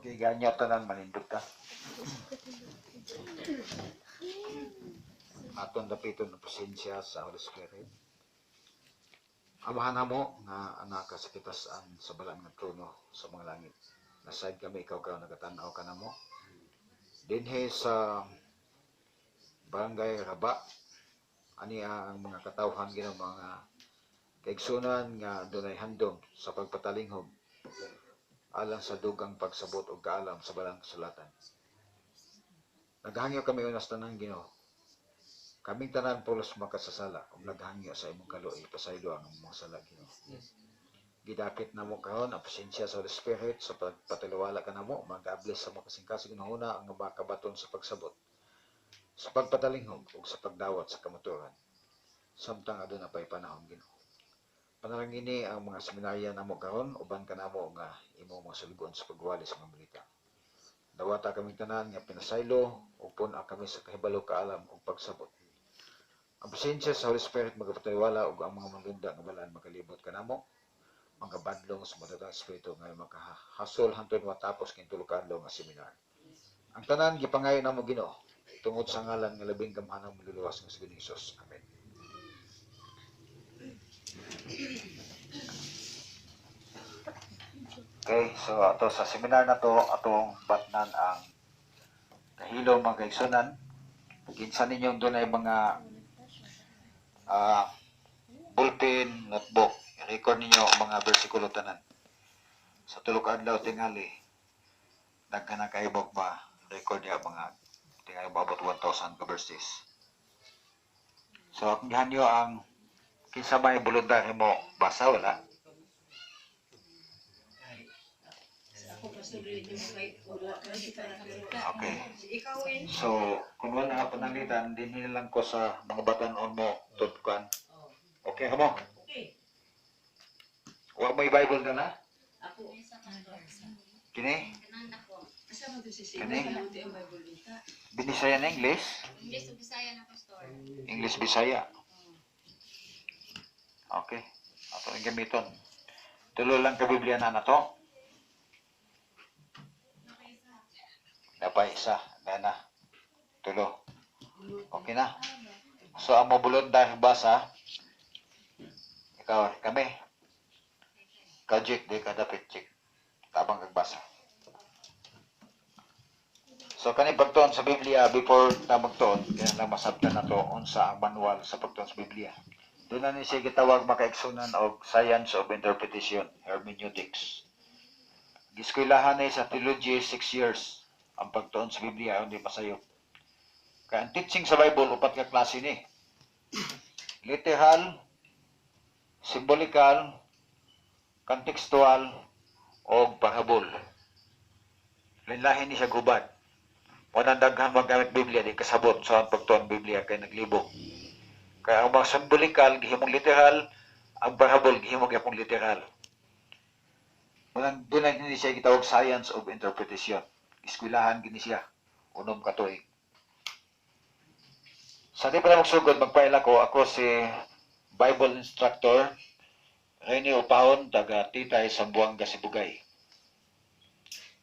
Okay, ganyo tanan manindot ka. Aton dapiton ng presensya sa Holy Spirit. Amahan mo nga anak ka sa kitasaan sa balang nga trono sa mga langit. Nasayad kami ikaw nagatanaw ka na mo. Dinhe sa Barangay Raba, ani ang mga katawhan ginang mga kaigsunan nga dunay handom sa pagpatalinghog alang sa dugang pagsabot o kaalam sa balang kasulatan. Naghangyo kami unas tanan Ginoo. Kaming tanan pulos makasasala ug naghangyo sa imong kaluoy pasaylo ang imong sala Ginoo. Gidakit namo karon ang presensya sa Holy Spirit sa pagpatiliwala kanamo, mag-abless sa mga kasing-kasing hunahuna ang makabaton sa pagsabot, sa pagpatalinghog ug sa pagdawat sa kamatuoran. Samtang aduna pay panahon Ginoo. Panalangini ang mga seminarya namo karon uban kanamo nga imong mga sulugon sa pagwali sa mga balita. Dawata kaming tanan nga pinasaylo ug pun-a kami sa kahibalo kaalam ug pagsabot. Ang presensya sa Holy Spirit magpataliwala ug ang mga malunda nga balaan makalibot kanamo, mga badlong sa matatang espiritu nga makahasol hangtod matapos kini tulo ka adlaw nga seminar. Ang tanan gipangayo namo Ginoo tungod sa ngalan nga labing gamhanang maluluwas nga si Jesus. Amen. Okay, so ato sa seminar na to atong batnan ang kahilo mga kaigsunan. Kinsa ninyong dunay mga bulletin, notebook, i-record ninyo ang mga bersikulo tanan. Sa tulog adlaw tingali, daghan na kaibog ba record niya mga tingali about 1,000 ka verses. So akong gihanyo ang kinsa may voluntary mo basa wala. Okay. So, kung wala nga pananglitan, din lang ko sa mga batanon mo, tutkan. Okay ka mo? Okay. Huwag may Bible ka na? Ako. Kini? Kasama doon si Sina. Kani? Ang Bible dito. Binisaya na English? English o Bisaya na pastor. English Bisaya. Okay. Ato ang gamiton. Tulo lang ka Biblia na to. Dapat isa. Na. Tulo. Okay na. So, ang mabulod dahil basa, ikaw, kami. Ikaw, Jake, di ka dapat, Jake. Tabang kagbasa. So, kani pagtuon sa Biblia, before na magtuon, kaya lang masabtan na to, unsa ang manual sa pagtuon sa Biblia. Doon na ni siya gitawag makaigsunan og Science of Interpretation, Hermeneutics. Giskwilahan na sa theology 6 years ang pagtuon sa Biblia, hindi masayo. Kaya ang teaching sa Bible, upat ka klase ni. Literal, symbolikal, contextual, o parabol. Linlahin ni siya gubad. Walang daghang magamit Biblia, di kasabot sa pagtuon Biblia kay naglibo. Kaya ang mga symbolikal, gihimong literal, ang parabol, gihimong yapong literal. Walang doon na siya gitawag Science of Interpretation. Iskwilahan gini siya. Unom katuig. Sa di pa na magsugod, magpaila ko. Ako si Bible Instructor Rene Upahon, taga Titay, Sambuanga, Sibugay.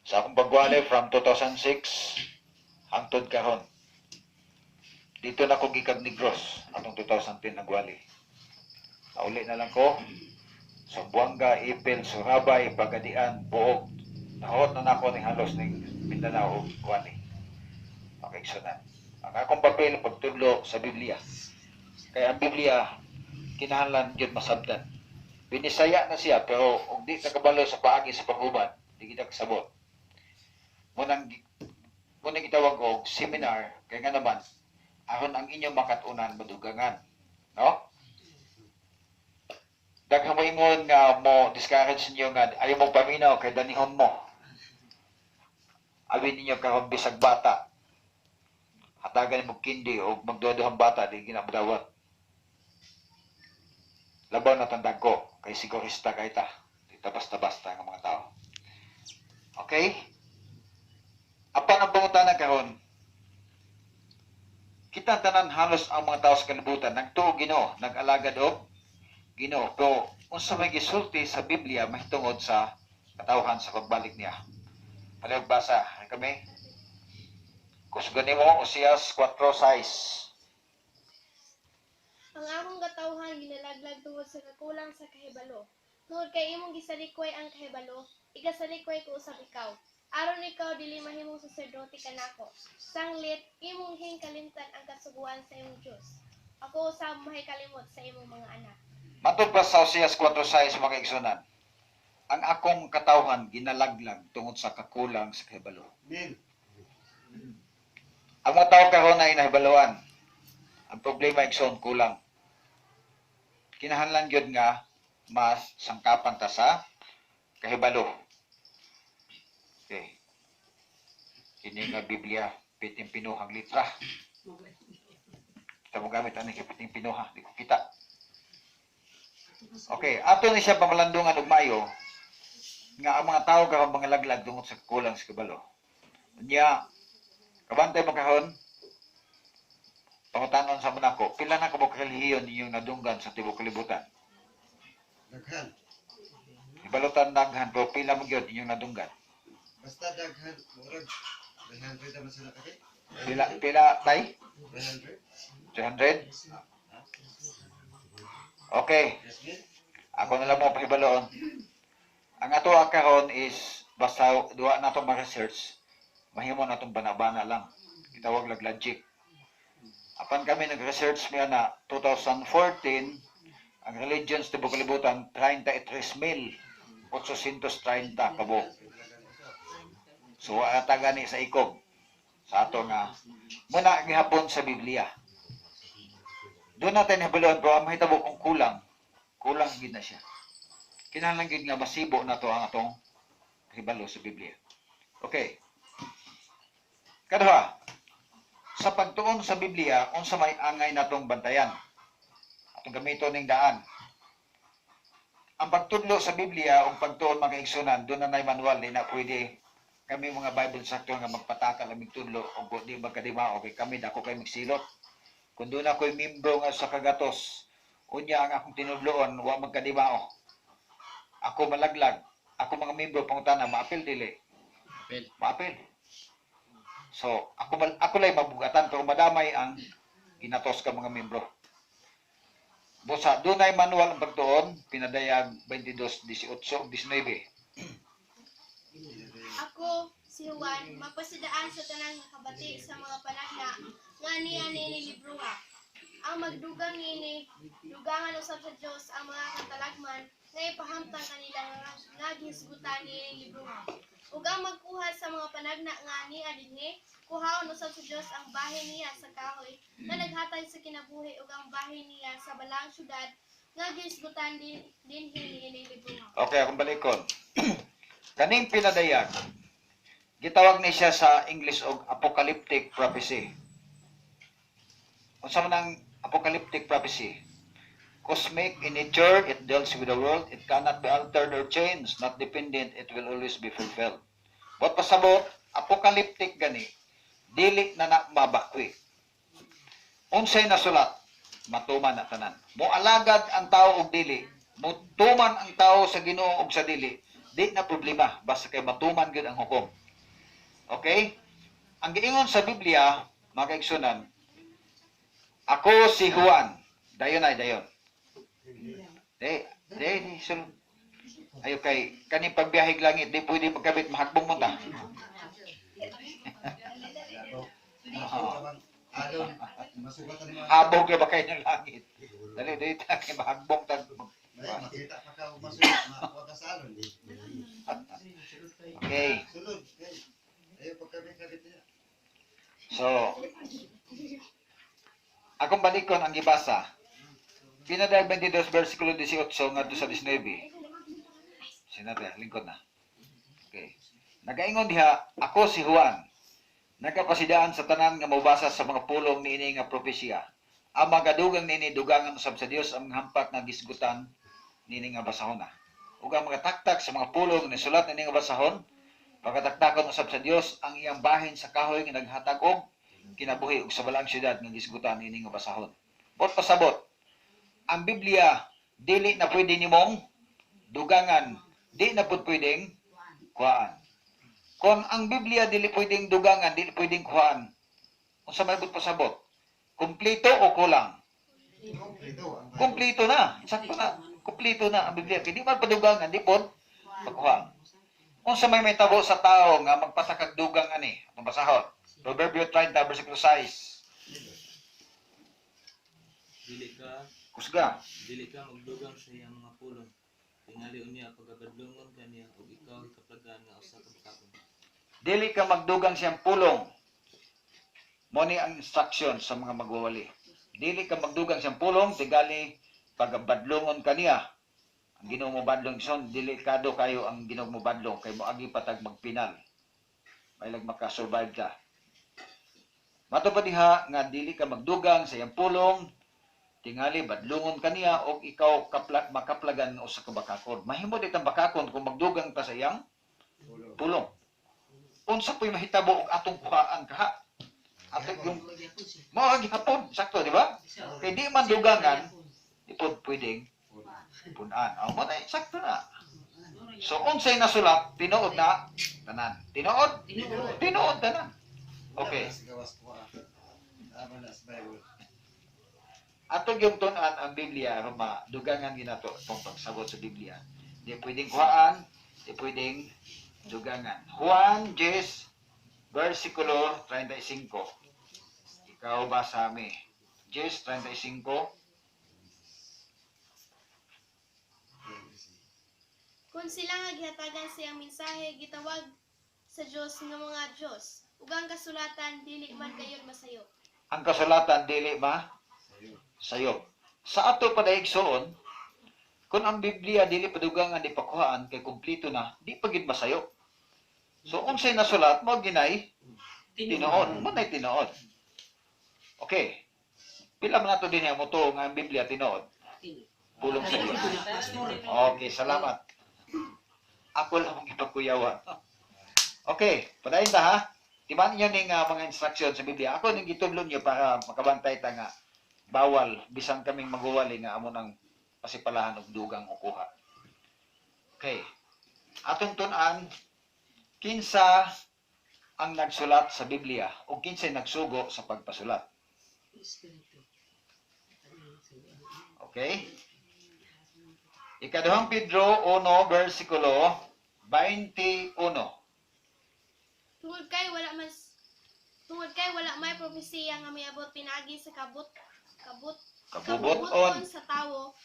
Sa akong pagwali from 2006 hangtod karon. Dito na ko gikag Negros atong 2010 nagwali. Nauli na lang ko Sambuanga, Ipil, Surabay, Bagadian, Buog. Nahot na nako ning halos ning Mindanao ug wali. Makaigsunan. Ang akong papel pagtudlo sa Biblia. Kaya ang Biblia kinahanglan gyud masabtan. Binisaya na siya pero ug di nakabalo sa paagi sa paghubad, di kita kasabot. Munang gitawag og seminar kay nga naman aron ang inyong makatunan madugangan. No? Daghang mo ingon nga mo discourage niyo nga ayaw mo paminaw kay danihon mo. Abi ninyo karon bisag bata. Hatagan mo kindi o magduduhang bata di ginabdawat. Labaw na tandag ko kay sigurista kay ta. Di basta-basta nga mga tao. Okay? Apa ang pangutana karon? Kita tanan halos ang mga tao sa kalibutan nagtuo Ginoo, nag-alagad og Ginoo. Pero unsa may gisulti sa Biblia mahitungod sa katawhan sa pagbalik niya. Ano basa? Kami? Kusgan mo, Osias 4:6. Ang among katawhan ginalaglag tungod sa kakulang sa kahibalo. Tungod kay imong gisalikoy ang kahibalo, igasalikoy ko usab ikaw. Aron ikaw dili mahimong saserdote kanako. Sanglit imong hingkalimtan ang kasuguan sa imong Dios. Ako usab mahikalimot sa imong mga anak. Matod pa sa Osias 4:6 mga igsunan. Ang akong katawhan ginalaglag tungod sa kakulang sa kahibalo. Amen. Ang mga tao karon ay nahibaluan. Ang problema igsoon kulang. Kinahanglan gyud nga mas sangkapan ta sa kahibalo. Okay. Kini nga Biblia piting pinuhang litra. Kita mo gamit ani kay piting pinuha, di ko kita. Okay, ato ni siya pamalandungan og maayo nga ang mga tao karon mga laglag tungod sa kulang sa kabalo. Nya kabantay mo kahon pangutanon sa manako, pila na ka mo kalihiyon ninyong nadunggan sa tibok kalibutan? Daghan. Ibalutan daghan pero pila mo gyud inyong nadunggan? Basta daghan. Murag. 300 naman sila kaki. Pila tay? 300. 300? Okay, Yes, men. ako na lang mo pahibaloon. Ang ato karon is basta duwa na itong ma-research, mahimo na itong bana-bana lang. Itawag lag logic. Apan kami nag-research niya na 2014, ang religions sa kalibutan 33,830 kabo. So ata gani sa ikog sa ato nga muna gihapon sa Biblia. Doon natin nabaluan pero ang mahitabo kung kulang gid na siya. Kinahanglan gid nga masibo na to ang atong hibalo sa Biblia. Okay. Kaduha, sa pagtuon sa Biblia, unsa may angay natong bantayan? Atong gamiton ning daan. Ang pagtudlo sa Biblia o pagtuon mga igsunan, doon na nay manual, di na pwede kami mga Bible sector nga magpatakal ang tudlo o di magkadima okay kami dako kay magsilot. Kung doon ako'y membro nga sa kagatos, unya ang akong tinudloon, wa magkadimao. Ako malaglag. Ako mga membro pangutana, maapil dili. Maapil. So, ako lay mabugatan pero madamay ang ginatos ka mga membro. Busa, doon ay manual ang pagtuon, pinadayag 22:18, 19. Ako, si Juan, mapasidaan sa tanang nakabati sa mga panagna nga niya ni libruha. Ang magdugang nini, dugangan usab sa Dios ang mga katalagman nga ipahamtang kanila nga gisgutan ni libruha. Ug ang magkuha sa mga panagna nga niya dinhi, kuhaon usab sa Dios ang bahin niya sa kahoy nga naghatag sa kinabuhi ug ang bahin niya sa balang syudad nga gisgutan dinhi ni libruha. Okay, akong balikon. Kaning pinadayag, gitawag ni siya sa English og apocalyptic prophecy. Unsa man ang apocalyptic prophecy? Cosmic in nature, it deals with the world, it cannot be altered or changed, not dependent, it will always be fulfilled. What pasabot, apocalyptic gani, dili na mabakwi. Unsay nasulat, matuman na tanan. Moalagad ang tao og dili, mutuman ang tao sa Ginoo og sa dili, di na problema, basta kay matuman gid ang hukom. Okay? Ang giingon sa Biblia, mga kaigsunan, ako si Juan. Dayon ay dayon. Di, sulod. Ayo kay, kaning pagbiyahig langit, di pwede magkabit, mahagbong mo ta. Alon. Masugatan ni mga. Habog kay ba kayo ng langit. Dali, kay mahagbong ta. Makita pa ka masugat. Makuha ka sa alon. Okay. Sulod. Ayaw pagkabit-kabit niya. So, akong balikon ang gibasa. Pinadayag 22 versikulo 18 ngadto sa 19. Sinate, lingkod na. Okay. Nagaingon diha, ako si Juan. Nagapasidaan sa tanan nga mobasa sa mga pulong niini nga propesya. Ang magadugang niini dugangan usab sa Dios ang hampak nga gisgutan niini nga basahon. Ug ang mga taktak sa mga pulong ni sulat niini nga basahon, pagkataktakon usab sa Dios ang iyang bahin sa kahoy nga naghatag og kinabuhi ug sa balang syudad nga gisgutan niini nga basahon. Bot pasabot, ang Biblia dili na pwede nimong dugangan, di na pud pwedeng kuhaan. Kung ang Biblia dili pwedeng dugangan, dili pwedeng kuhaan. Unsa may pasabot? Kumpleto o kulang? Kumpleto na. Sakto na. Kumpleto na ang Biblia. Kaya di man padugangan, di po pagkuhaan. Unsa may tabo sa tao nga magpatakag dugang ani, atong basahon. Proverbio 30 versikulo 6. Kusga. Dili ka magdugang sa iyang mga pulong. Tingali unya pagabadlongon kaniya ug ikaw ikaplagan nga usa ka bakakon. Dili ka magdugang siyang pulong. Mo ni ang instruction sa mga magwawali. Dili ka magdugang siyang pulong, tigali pagabadlongon kaniya. Ang Ginoo mo badlong son, delikado kayo ang Ginoo mo badlong kay moagi patag magpinal. May lag makasurvive ka. Mato pa diha nga dili ka magdugang sa iyang pulong, tingali badlongon kaniya og ikaw makaplagan o sa kabakakon. Mahimo dit ang bakakon kung magdugang ta sa iyang pulong. Unsa po'y mahitabo og atong kuhaan kaha? Atong yung mao gihapon, sakto di ba? Kay di man dugangan, ipod pwedeng punan. Mo na sakto na. So unsay nasulat, tinuod na tanan. Tinuod? Tinuod tanan. Okay. Atong yung tunan ang Biblia aron madugangan ginato itong pagsabot sa Biblia. Di pwedeng kuhaan, di pwedeng dugangan. Juan 10 versikulo 35. Ikaw basa mi. 10:35. Kung sila nga gihatagan siyang mensahe, gitawag sa Dios nga mga Dios. Ug ang kasulatan dili man kayon masayo. Ang kasulatan dili sayo. Sa ato padaigsoon, kung ang Biblia dili padugangan di pakuhaan kay kumpleto na, di pagid masayo. So unsay nasulat mo ginay tinuod, mo nay tinuod. Okay. Pila man nato din ang moto nga ang Biblia tinuod. Pulong sa Dios. Okay, salamat. Ako lang ang ipagkuyawan. Okay, padayon ta ha. Timan niyo ning mga instruction sa Biblia. Ako ning gitudlon niyo para makabantay ta nga bawal bisan kaming magwawali nga amo nang pasipalahan og dugang o kuha. Okay. Atong tun-an kinsa ang nagsulat sa Biblia o kinsay nagsugo sa pagpasulat. Okay? Ikaduhang Pedro 1 versikulo 21. Tungod kay wala may propesiya nga miabot pinaagi sa kabubuton sa tawo,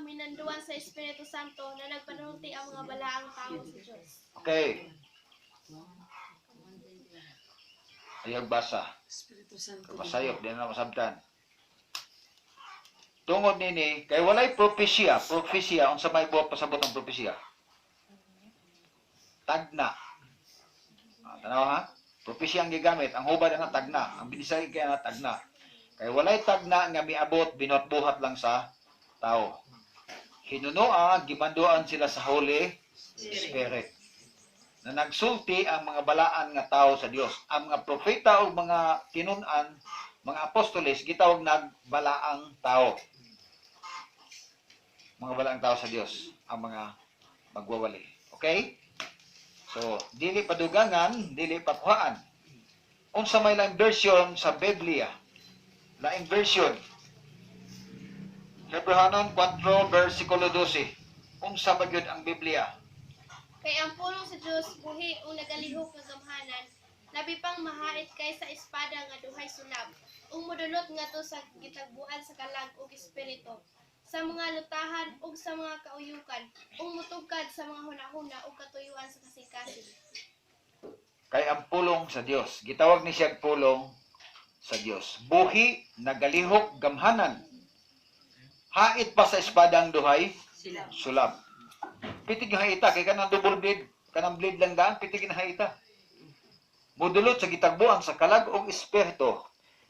minanduan sa Espiritu Santo na nagpanulti ang mga balaang tao sa Dios. Okay. Ayag basa. Kapasayok, di na masabtan. Tungod nini, kay walay propesya, unsa may buhat pasabot ang propesya? Tagna. Tanaw ha? Propesya ang gigamit, ang hubad nga tagna, ang binisay kaya na tagna. Kay walay tagna nga miabot, binot-buhat lang sa tao. Hinunoa, gimanduan sila sa Holy Spirit. Na nagsulti ang mga balaan nga tao sa Dios. Ang mga propeta o mga tinunan, mga apostoles, gitawag nagbalaang tao. Mga balaang tao sa Dios, ang mga magwawali. Okay? So, dili padugangan, dili pakuhaan. Unsa may lang version sa Biblia, laing version. Hebrehanon 4 versikulo 12. Unsa ba gyud ang Biblia? Kay ang pulong sa Dios buhi o nagalihok nga gamhanan, labi pang mahait kaysa espada nga duhay sulab, ug modulot ngadto sa gitagbuan sa kalag ug espiritu, sa mga lutahan ug sa mga kauyukan, ug mutugkad sa mga hunahuna ug katuyuan sa kasing-kasing. Kay ang pulong sa Dios, gitawag ni siya pulong sa Dios. Buhi nagalihok gamhanan. Hait pa sa espada ang duhay sulab. Pitig nga haita kay kanang double blade, kanang blade lang daan, pitig nga haita. Mudulot sa gitagbuan sa kalag ug espiritu,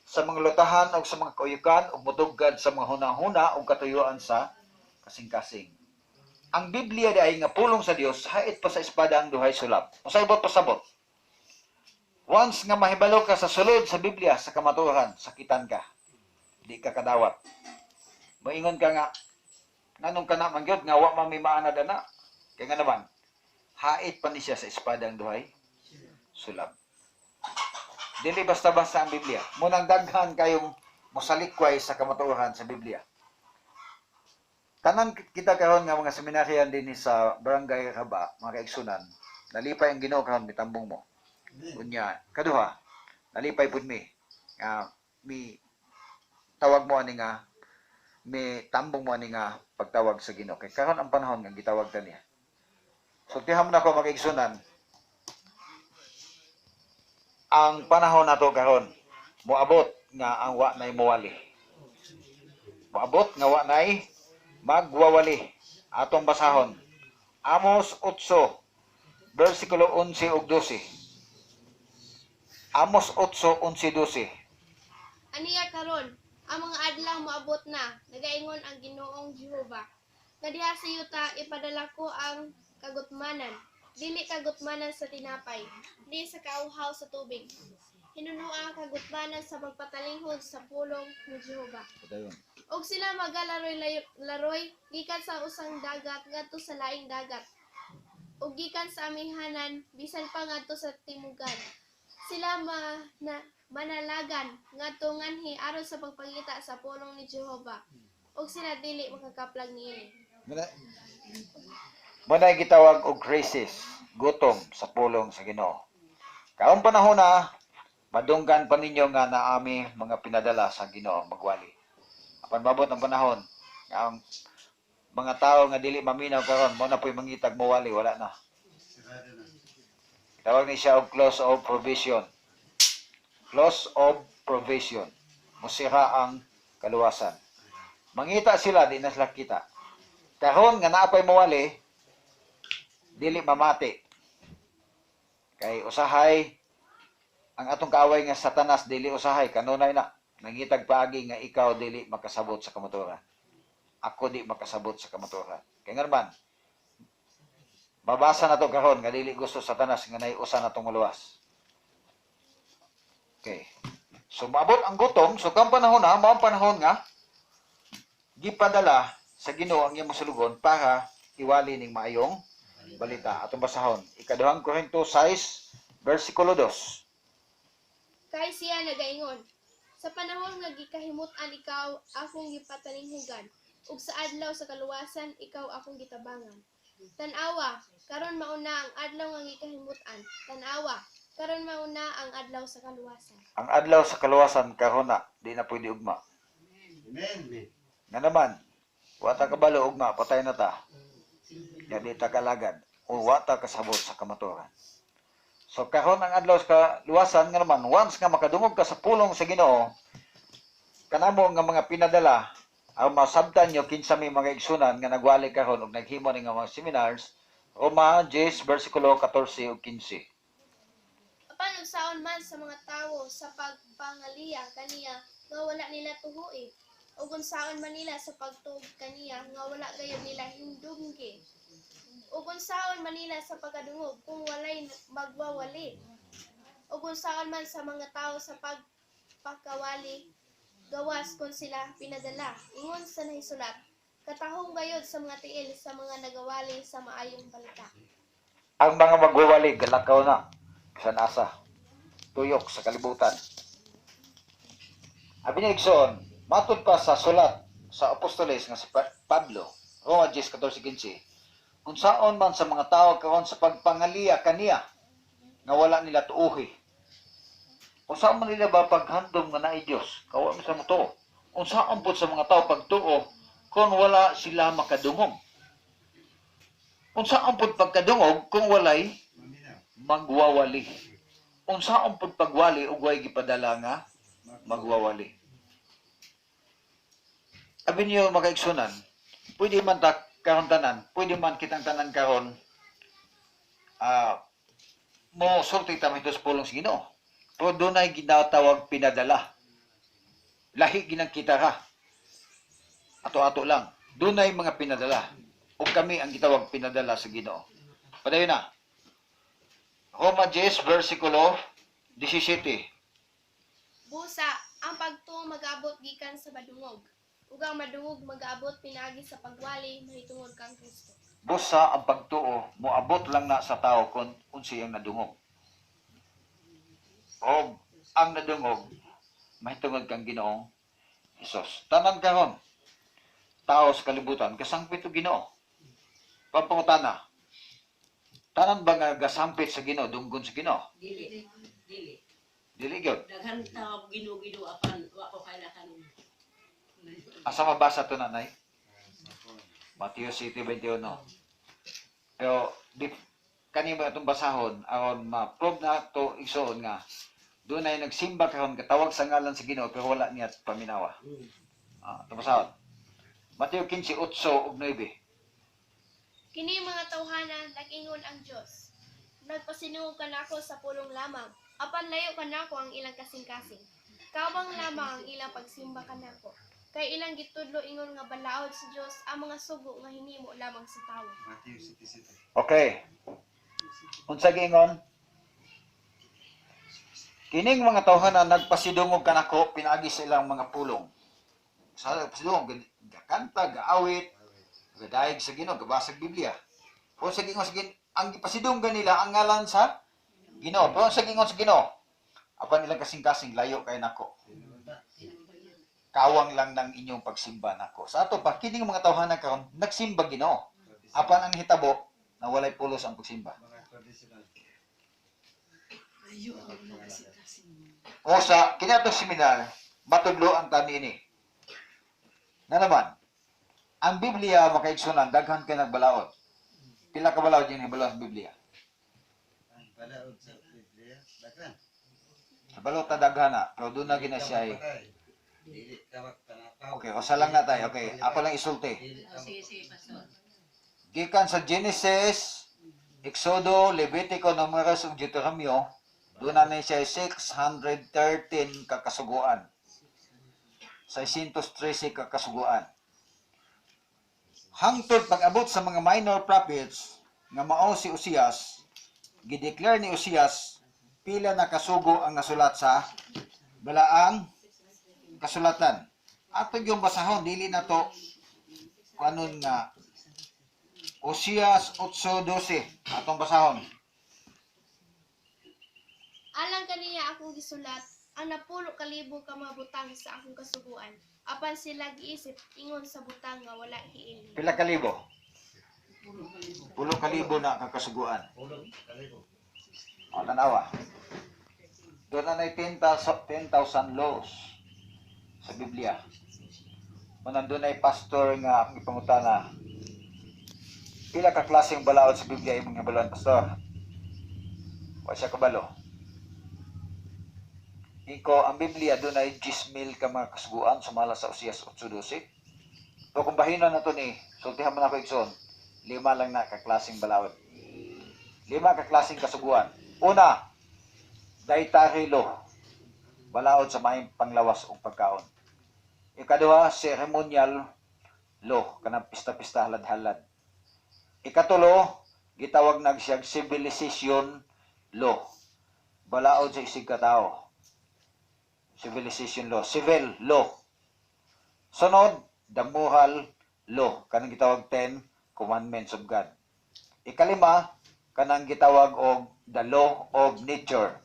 sa mga lutahan o sa mga kauyukan o mutugad sa mga hunahuna o katuyuan sa kasing-kasing. Ang Biblia ay nga pulong sa Dios, hait pa sa espada ang duhay sulab. Masaybot pasabot. Once nga mahibalo ka sa sulod sa Biblia, sa kamaturan, sakitan ka. Di ka kadawat. Moingon ka nga, nganong ka na mangyod, nga wa mamimaanad na. Kaya nga naman, hait pa ni siya sa espada ang duhay sulab. Dili basta-basta ang Biblia. Munang daghan kayong mosalikway sa kamatuoran sa Biblia. Tanan kita karon nga mga seminaryan din sa Barangay Raba, mga kaigsunan, nalipay ang Ginoo karon mitambong mo. Unya, kaduha, nalipay pud mi. Mi tawag mo ani nga mi tambong mo ani nga pagtawag sa Ginoo. Kay karon ang panahon nga gitawag ta niya. So tiham na ko mga kaigsunan, ang panahon nato karon moabot nga ang wa nay mowali. Moabot nga wa nay magwawali. Atong basahon. Amos 8 versikulo 11 ug 12. Amos 8, 11, 12. Aniya karon, ang mga adlaw moabot na, nagaingon ang Ginoong Jehova. Nga diha sa yuta ipadala ko ang kagutmanan, dili kagutmanan sa tinapay, di sa kauhaw sa tubig. Hinunoa ang kagutmanan sa pagpatalinghod sa pulong ni Jehova. Padayon. Og sila magalaroy-laroy gikan sa usang dagat ngadto sa laing dagat. Ug gikan sa amihanan bisan pa ngadto sa timugan. Sila manalagan ngadto nganhi aron sa pagpangita sa pulong ni Jehova. Og sila dili makakaplag niini. Muna'y gitawag og crisis, gutom sa pulong sa Ginoo. Kaong panahon na, madunggan pa ninyo nga naami mga pinadala sa Ginoo magwali. Apan mabot ang panahon, nga ang mga tao nga dili maminaw karon mo na po'y mangitag mawali, wala na. Sirado na. Tawag ni siya og close of provision. Close of provision. Musira ang kaluwasan. Mangita sila, di na sila kita. Karon nga naapay mawali, dili mamati. Kay usahay, ang atong kaaway nga Satanas, dili usahay, kanunay na. Nangitag paagi nga ikaw dili makasabot sa kamatuoran. Ako di makasabot sa kamatuoran. Kaya nga naman, babasa na to karon nga dili gusto Satanas nga naiusa na tong maluwas. Okay. So maabot ang gutom, so kang panahon na, maong panahon nga gipadala sa Ginoo ang iyang masulugon para iwali ning maayong balita. Atong basahon, ikaduhang Korinto 6 versikulo 2. Kay siya nagaingon, sa panahon nga gikahimutan ikaw akong gipatalinghugan, ug sa adlaw sa kaluwasan ikaw akong gitabangan. Tan-awa, karon mauna ang adlaw nga gikahimutan. Tan-awa, karon mauna ang adlaw sa kaluwasan. Ang adlaw sa kaluwasan karon na, di na pwede ugma. Amen. Nga naman, wata kabalo ugma, patay na ta. Nga di ta kalagad, o wata kasabot sa kamatuoran. So karon ang adlaw sa kaluwasan nga naman, once nga makadungog ka sa pulong sa Ginoo, kanamo nga mga pinadala, ang masabtan nyo kinsa may mga igsunan nga nagwali karon ug naghimo ni nga mga seminars, Roma 10 versikulo 14 ug 15. Apan ugsaon man sa mga tawo sa pagpangaliya kaniya nga wala nila tuhoy, ug unsaon man nila sa pagtuog kaniya nga wala gayud nila hindunggi. Ug unsaon man nila sa pagkadungog kung walay magwawali. Ug unsaon man sa mga tawo sa pagpakawali gawas kung sila pinadala. Ingon sa nahisulat, katahong gayod sa mga tiil sa mga nagawali sa maayong balita. Ang mga magwawali galakaw na sa asa, tuyok sa kalibutan. Abi ni Igsoon, matud pa sa sulat sa apostoles nga si Pablo, Roma 10:14-15, kung saon man sa mga tao karon sa pagpangaliya kaniya nga wala nila tuuhi. Kung saan man nila ba paghandom nga naay Diyos, kawa mo sa muto. Kung saan po sa mga tao pagtuo, kung wala sila makadungog. Kung saan po pagkadungog, kung walay Maminaw. magwawali. Kung saan po pagwali, ugway gipadala nga magwawali. Abi niyo mga igsunan, pwede man karon tanan, pwede man kitang tanan karon mo sulti ta mitos pulong sa Ginoo. Pero doon ay ginatawag pinadala. Lahi ginang kita ka. Ato-ato lang. Doon ay mga pinadala. O kami ang gitawag pinadala sa Ginoo. Padayon na. Roma 10 versikulo 17. Busa, ang pagtuo mag-abot gikan sa madungog. Ug ang madungog mag-abot pinaagi sa pagwali mahitungod kang Kristo. Busa ang pagtuo, moabot lang na sa tao kung unsi ang nadungog. o ang nadungog mahitungod kang Ginoong Hesus. Tanan karon tao sa kalibutan kasangpit og Ginoo. Pampangutana. Tanan ba nga gasampit sa Ginoo, dunggon sa Ginoo? Dili. Dili. Dili gyud. Daghan tawag Ginoo apan wa ko kay kanon. Asa mabasa to nanay? Mateo 7:21. Pero di kani ba itong basahon aron ma-prove na to igsoon nga dunay nagsimba karon katawag sa ngalan sa Ginoo pero wala niya paminawa. Itong basahon. Mateo 15:8 ug 9. Kini mga tawhana nag-ingon ang Dios. Nagpasinuog ka nako sa pulong lamang, apan layo ka nako ang ilang kasing-kasing. Kawang lamang ang ilang pagsimba ka nako. Kay ilang gitudlo ingon nga balaod sa Dios ang mga sugo nga hinimo lamang sa tawo. Matthew 7:7. Okay. Unsa giingon? Kining mga tawhana nagpasidungog kanako pinaagi sa ilang mga pulong. Sa nagpasidungog gakanta, gaawit, gadaig sa Ginoo, gabasag Biblia. O sa gingon sa ang gipasidunggan nila ang ngalan sa Ginoo. Pero sa gingon sa Ginoo, apan ilang kasing-kasing layo kay nako. Kawang lang ng inyong pagsimba nako. Sa ato pa kining mga tawhana karon nagsimba Ginoo. Apan ang hitabo na walay pulos ang pagsimba. Mga traditional. Ayo ang mga kasing. O sa kinatong seminar, matudlo ang tani ini. Na naman, ang Biblia makaigsunan daghan kay nagbalaod. Pila ka balaod yung nabalaod sa Biblia? Ang balaod sa Biblia, daghan. Nabalot na daghan na, pero doon na gina siya ay. Dili kawak tanapaw. Okay, usa lang na tayo. Okay, ako lang isulti. Dili Oh, sige, pastor. Gikan sa Genesis, Exodo, Levitico, Numeros ug Deuteronomio, doon na siya 613 kakasuguan. 613 kakasuguan. Hangtod pag-abot sa mga minor prophets nga mao si Uzias, gideclare ni Uzias pila na kasugo ang nasulat sa balaang kasulatan. Ato yung basahon dili na to kanon nga Uzias 8:12 atong basahon. Alang kaniya akong gisulat, ang napulo kalibo ka mga butang sa akong kasuguan. Apan sila giisip ingon sa butang nga wala hiili. Pila kalibo? 10 kalibo na kakasuguan. Ulog, kalibo. O tanawa. Doon na 10,000 laws sa Biblia. Manandun ay pastor nga akong ipangutana. Pila ka klaseng balaod sa Biblia yung mga balaod, pastor? O siya kabalo? Iko, ang Biblia doon ay 10,000 ka mga kasuguan sumala sa Uzias 8:12. So kung bahinan na to ni, sultihan mo na ko ikson, 5 lang na kaklaseng balaod. 5 kaklaseng kasuguan. Una, dietary law. Balaod sa maayong panglawas o pagkaon. Ikaduha, ceremonial law. Kanang pista-pista, halad-halad. Ikatulo, gitawag na siyang civilization law. Balaod sa isig katao. Civilization law. Civil law. Sunod, the moral law. Kanang gitawag 10 commandments of God. Ikalima, kanang gitawag og the law of nature.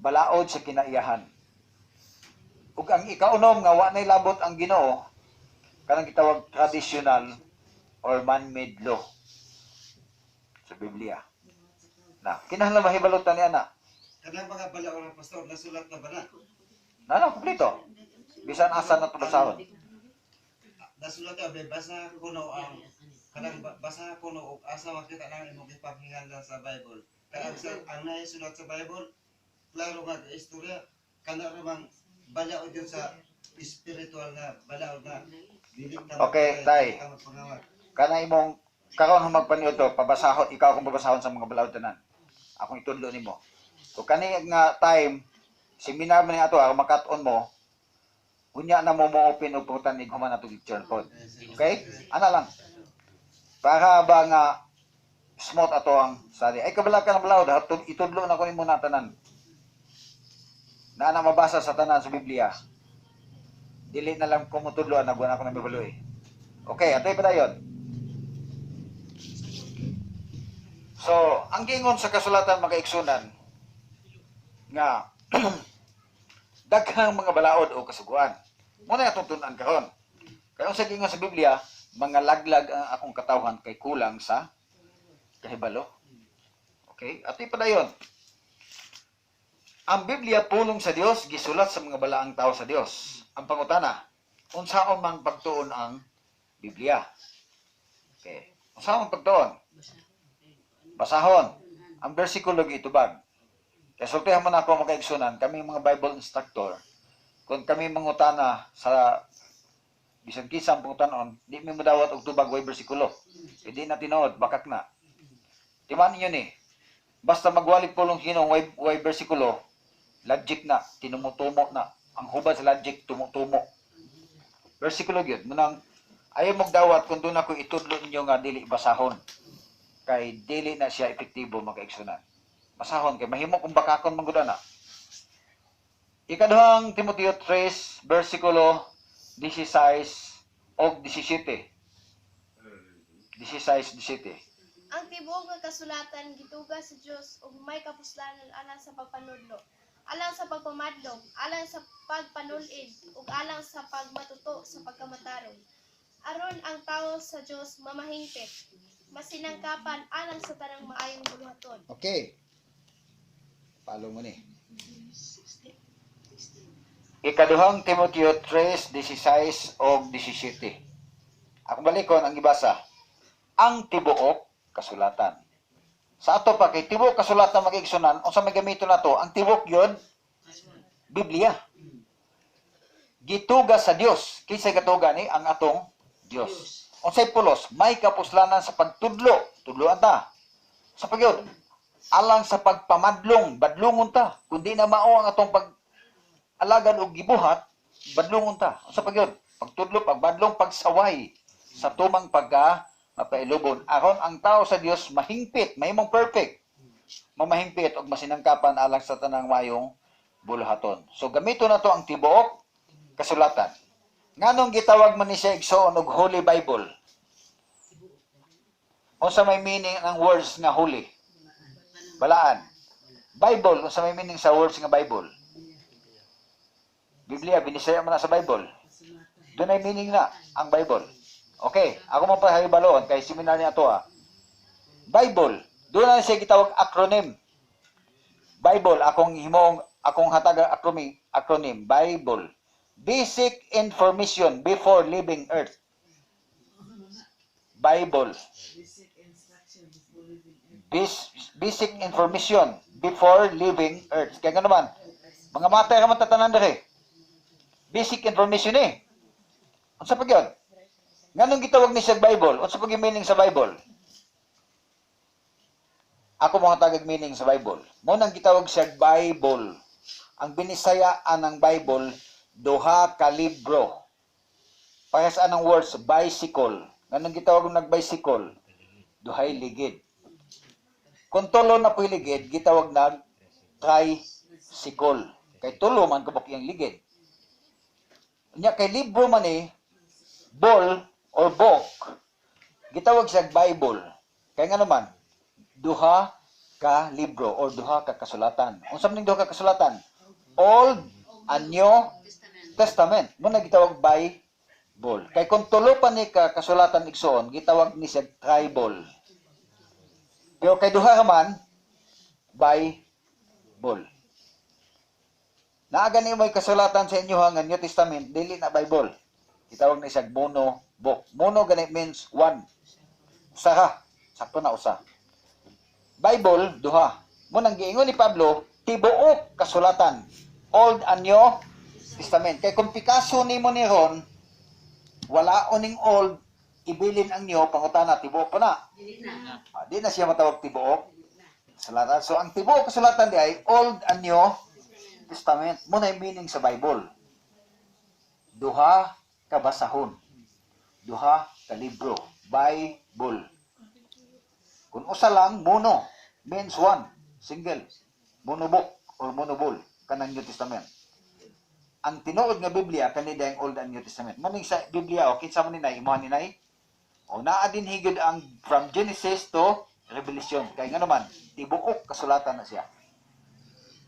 Balaod sa kinaiyahan. Ug ang ikaunom nga wa nay labot ang Ginoo, kanang gitawag traditional or man-made law sa Biblia. Na, kinahanglan mahibalutan niya na. Kanang mga balaod ng pastor, nasulat na ba na? Nana, kumplito. Bisan asa na tubasahon. Nasulat na, basa ko no ang kanang basa ko no og asa makita nang imong ipakinggan sa Bible. Kaya ang naisulat sa Bible, klaro nga istorya, kana ramang balaod yun sa spiritual na balaod na dili ka Okay, tay. magpangawat. Kana imong karon magpaniud to, pabasahon, ikaw akong babasahon sa mga balaod tanan. Akong itudlo nimo. So kani nga time seminar man ni ato aron makat-on mo, unya na mo open og putan ni human atong lecture pod. Okay? Ana lang. Para ba nga smooth ato ang study. Ay kabala ka ng balaod, itudlo na ko nimo na tanan. Na mabasa sa tanan sa Biblia. Dili na lang ko mutudloan na buwan ako na mibaloy. Okay, atay pa dayon. So, ang gingon sa kasulatan mga igsunan, nga daghang mga balaod o kasuguan. Muna atong tun-an karon. Kaya sa gingon sa Biblia, mga laglag ang akong katawhan kay kulang sa kahibalo. Okay? At padayon. Ang Biblia pulong sa Dios gisulat sa mga balaang tao sa Dios. Ang pangutana, unsaon man pagtuon ang Biblia? Okay. Unsaon man pagtuon? Basahon. Ang bersikulo gitubag. Kaya sultihan man ako makaigsunan, kami mga Bible instructor, kung kami mangutana sa bisan kisang pangutanon, di mi madawat og tubag way bersikulo. Hindi na tinuod, bakak na. Timan ninyo ni, basta magwali pulong hinong way bersikulo, logic na, tinumutumo na. Ang hubad sa logic, tumutumo. Bersikulo yun, munang ayaw magdawat kung doon ako itudlo ninyo nga dili basahon. Kay dili na siya epektibo makaigsunan. Basahon kay mahimo kung bakakon mangguda na. Ikaduhang Timoteo 3, versikulo 16 o 17. 16-17. Ang tibuok nga kasulatan gituga sa Dios ug may kapuslanan alang sa pagpanudlo, alang sa pagpamadlong, alang sa pagpanulid ug alang sa pagmatuto sa pagkamatarong. Aron ang tao sa Dios mamahingpit, masinangkapan alang sa tanang maayong buluhaton. Okay. Follow mo ni. Ikaduhang Timoteo 3, 16 o 17. Ako balikon ang ibasa. Ang tibuok kasulatan. Sa ato pa kay tibuok kasulatan mag-igsunan, unsa may gamito nato? Ang tibuok yon Biblia. Gituga sa Dios. Kinsa gatuga ni ang atong Dios. Unsay pulos? May kapuslanan sa pagtudlo. Tudloan ta. Sa pagyod. Alang sa pagpamadlong, badlongon ta. Kundi na mao ang atong pag-alagad o gibuhat, badlongon ta. Unsa pagyod? Pagtudlo, pagbadlong, pagsaway sa tumang mapailubon. Aron ang tao sa Dios mahingpit, mahimong perfect. Mamahingpit og masinangkapan alang sa tanang mayong buluhaton. So gamito na to ang tibuok kasulatan. Nganong gitawag man ni siya igsoon og Holy Bible? Unsa may meaning ang words nga holy? Balaan. Bible, unsa may meaning sa words nga Bible? Biblia, binisaya man na sa Bible. Doon ay meaning na ang Bible. Okay, ako man pa haybaloon kay seminar niya to Bible, doon na siya gitawag acronym. Bible, akong hatag acronym, Bible. Basic information before leaving earth. Bible. Basic information before leaving earth. Kaya nga naman, mga matay ka man tatanan dere. Basic information Unsa pa gyud? Nganong gitawag ni siya Bible? Unsa pa meaning sa Bible? Ako mo hatag meaning sa Bible. Mo nang gitawag siya Bible. Ang binisayaan ng Bible duha ka libro. Parehas anong words bicycle. Nganong gitawag ng bicycle? Duhay ligid. Kung tulo na po ligid, gitawag nag tricycle. Kay tulo man kabuk yung ligid. Nya kay libro man ball or book, gitawag siya Bible. Kaya nga naman, duha ka libro or duha ka kasulatan. Unsa man duha ka kasulatan? Old and New Testament. Muna gitawag Bible. Kay kung tulo pa ni ka kasulatan igsoon, gitawag ni siya tribal. Pero kay duha ka man, Bible. Naaga ni may kasulatan sa inyo nga New Testament, dili na Bible. Gitawag ni siya mono book. Mono gani means one. Usa ka. Sakto na usa. Bible, duha. Munang giingon ni Pablo, tibuok kasulatan. Old and New Testament. Kay kung Picasso nimo ni ron, wala oning old, ibilin ang New, pangutana, tibuok pa na. Di na siya matawag tibuok kasulatan. So ang tibuok kasulatan di ay Old and New Testament. Muna yung meaning sa Bible. Duha ka basahon. Duha ka libro. Bible. Kung usa lang, mono. Means one. Single. Monobook or monobul. Kanang New Testament. Ang tinuod nga Biblia, kanida yung Old and New Testament. Maning sa Biblia, o kinsa mo ninay, imuha ninay. O naa din higid ang from Genesis to Revelation. Kaya nga naman, tibuok kasulatan na siya.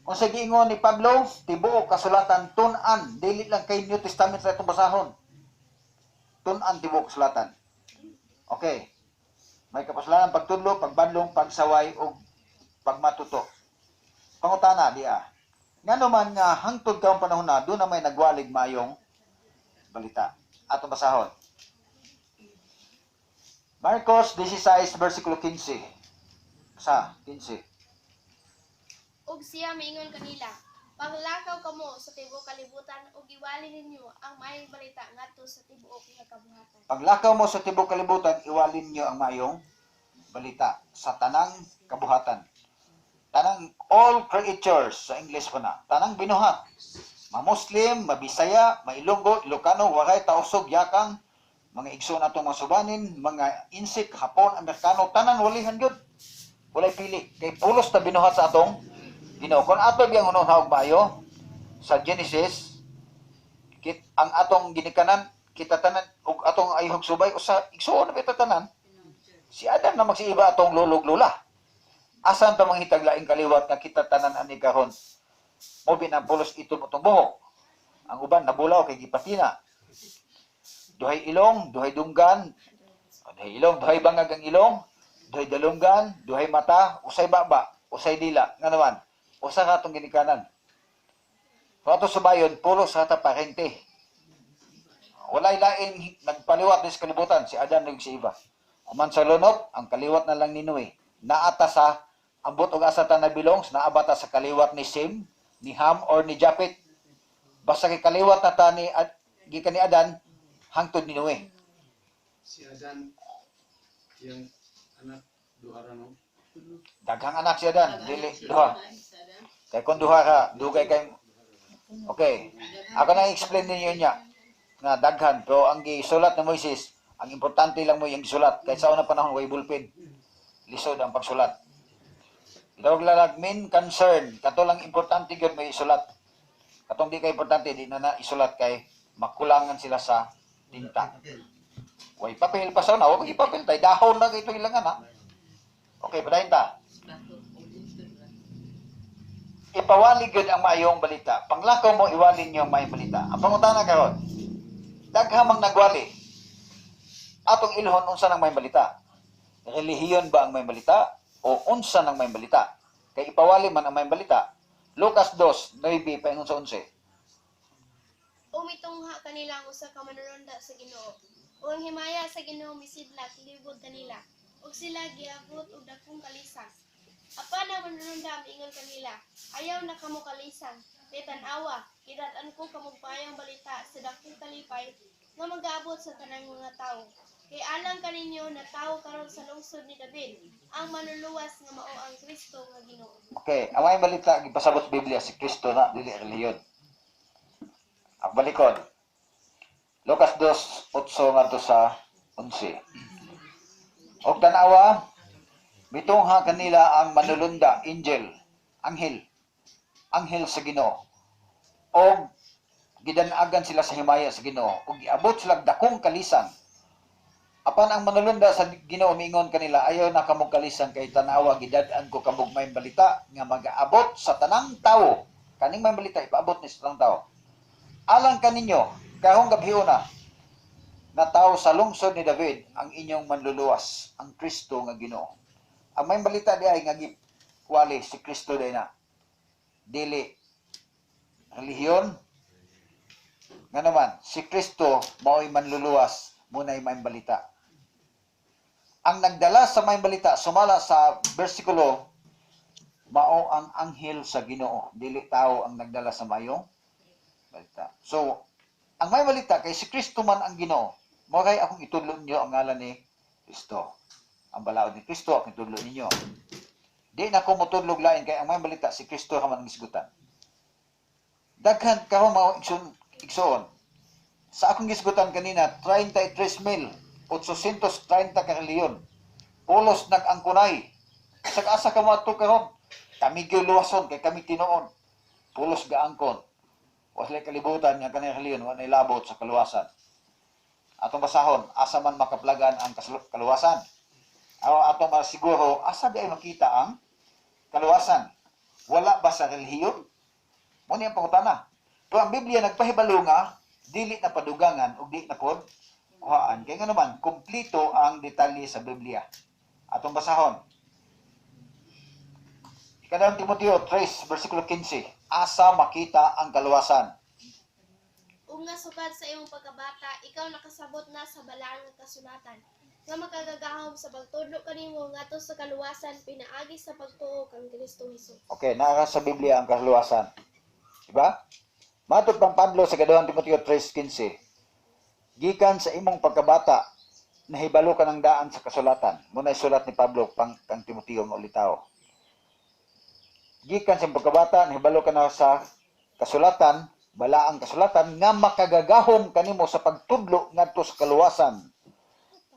Unsa giingon ni Pablo, tibuok kasulatan tun-an, dili lang kay New Testament sa itong basahon. Tun-an tibuok kasulatan. Okay. May kapasulanan pagtudlo, pagbadlong, pagsaway ug pagmatuto. Pangutana diya. Ngano man nga hangtod kaong panahon na doon na may nagwalig mayong balita. Atong basahon. Marcos 16 versikulo 15. Sa 15. Ug siya miingon kanila, paglakaw kamo sa tibuok kalibutan ug iwali ninyo ang maayong balita ngadto sa tibuok nga kabuhatan. Paglakaw mo sa tibuok kalibutan, iwalin niyo ang mayong balita sa tanang kabuhatan. Tanang all creatures sa English pa na. Tanang binuhat. Ma-Muslim, mabisaya, mailonggo, Ilocano, waray, tausog, yakang, mga igsoon atong mga subanin, mga insik, Hapon, Amerikano, tanan walihan yun. Walay pili. Kay pulos na binuhat sa atong Ginoo. Kung ato biyang unong hawag bayo sa Genesis, ang atong ginikanan, kita tanan, ug atong ayhog subay, o sa igsoon na kita tanan, si Adan na magsiiba atong lulog-lula. Asan ta manghitag laing kaliwat nga kita tanan ani karon? Mo binampulos ito mo buhok. Ang uban nabulaw kay gipatina. Duhay ilong, duhay dunggan, duhay ilong, duhay bangag ang ilong, duhay dalunggan, duhay mata, usay baba, usay dila. Nga naman, usa ka atong ginikanan. Kung ato subayon, pulos sa ata parente. Walay laing nagpaliwat sa kalibutan, si Adan ug si Eva. Kuman sa lunop, ang kaliwat na lang ni Noe. Naata sa ambot og asa ta nabilong, naabata sa kaliwat ni Sem, ni Ham or ni Japet. Basta kay kaliwat na ta ni gikan ni Adan hangtod ni Noe. Si Adan, yung anak, duara no? Daghang anak si Adan, dili duha. Kay kung duha ka, dugay kay okay. Ako na explain ninyo niya nga daghan pero ang gisulat ni Moises, ang importante lang mo yung gisulat kay sa unang panahon way bulpin. Lisod ang pagsulat. Dawag lalag main concern, kato lang importante gyud may isulat. Katong di kay importante di na isulat kay makulangan sila sa tinta. Way papel pa sa na, wag ipapel tay dahon na ito ilangan ha. Okay, padayon ta. Ipawali gyud ang maayong balita. Panglakaw mo iwalin niyo ang maayong balita. Ang pangutana karon, daghamang nagwali. Atong ilhon unsa nang maayong balita? Relihiyon ba ang maayong balita o unsa nang maayong balita? Kay ipawali man ang maayong balita. Lucas 2:9 paingon sa 11. Umitungha kanila ang usa ka manununda sa Ginoo. Ug ang himaya sa Ginoo misidlak libod kanila. Ug sila giabot og dakong kalisang. Apan ang manununda miingon kanila, ayaw na kamo kalisang. Kay tan-awa, kidatan ko kamo paayong balita sa dakong kalipay nga mag-aabot sa tanang mga tawo. Kay alang kaninyo na tawo karon sa lungsod ni David, ang manluluwas nga mao ang Kristo nga Ginoo. Okay, ang maayong balita gipasabot sa Biblia si Kristo na dili relihiyon. Ang balikon. Lucas 2:8 ngadto sa 11. Og tan-awa, mitungha kanila ang manulunda, anghel sa Ginoo. Og gidanagan sila sa himaya sa Ginoo ug giabot sila dakong kalisan. Apan ang manulunda sa Ginoo miingon kanila, ayaw na kamog kalisan kay tan-awa gidad-an ko kamog may balita nga mag-aabot sa tanang tawo. Kaning may balita ipaabot ni sa tanang tawo. Alang kaninyo, kahong gabhiuna, na tao sa lungsod ni David ang inyong manluluwas, ang Kristo nga Ginoo. Ang may balita di ay nga giwali si Kristo day na. Dili relihiyon. Nga naman, si Kristo mao'y manluluwas, muna'y may balita. Ang nagdala sa may balita, sumala sa versikulo, mao ang anghel sa Ginoo. Dili tao ang nagdala sa mayong balita. So, ang may balita kay si Kristo man ang Ginoo. Mo kay akong itudlo ninyo ang ngalan ni Kristo. Ang balaod ni Kristo akong itudlo ninyo. Di na ko motudlog lain kay ang may balita si Kristo ka man ang isgutan. Daghan ka mao igsoon. Sa akong gisgutan kanina 33,830 ka reliyon. Pulos nag-angkunay. Sa asa ka mo ato karon? Kami giluwason kay kami tinuon. Pulos gaangkon. Wasay kalibutan nga kanang reliyon wa nay labot sa kaluwasan. Atong basahon, asa man makaplagan ang kaluwasan. Atong masiguro, asa di ay makita ang kaluwasan. Wala ba sa relihiyon? Mo ni ang pangutana. Pero ang Biblia nagpahibalo nga dili na padugangan ug di na pod kuhaan. Kaya nga naman, kumplito ang detalye sa Biblia. Atong basahon. Ikadawang Timoteo 3, versikulo 15. Asa makita ang kaluwasan. Ug nga sukad sa imong pagkabata, ikaw nakasabot na sa balaang nga kasulatan. Nga makagagahom sa pagtudlo kanimo ngadto sa kaluwasan pinaagi sa pagtuo kang Kristo Hesus. Okay, naa sa Biblia ang kaluwasan. Diba? Matod pang Pablo sa ikadawang Timoteo 3:15. Gikan sa imong pagkabata, nahibalo ka ng daan sa kasulatan. Muna isulat ni Pablo pang kang Timoteo nga ulitaw. Gikan sa imong pagkabata, nahibalo ka na sa kasulatan, balaang kasulatan, nga makagagahom kanimo sa pagtudlo ngadto sa kaluwasan.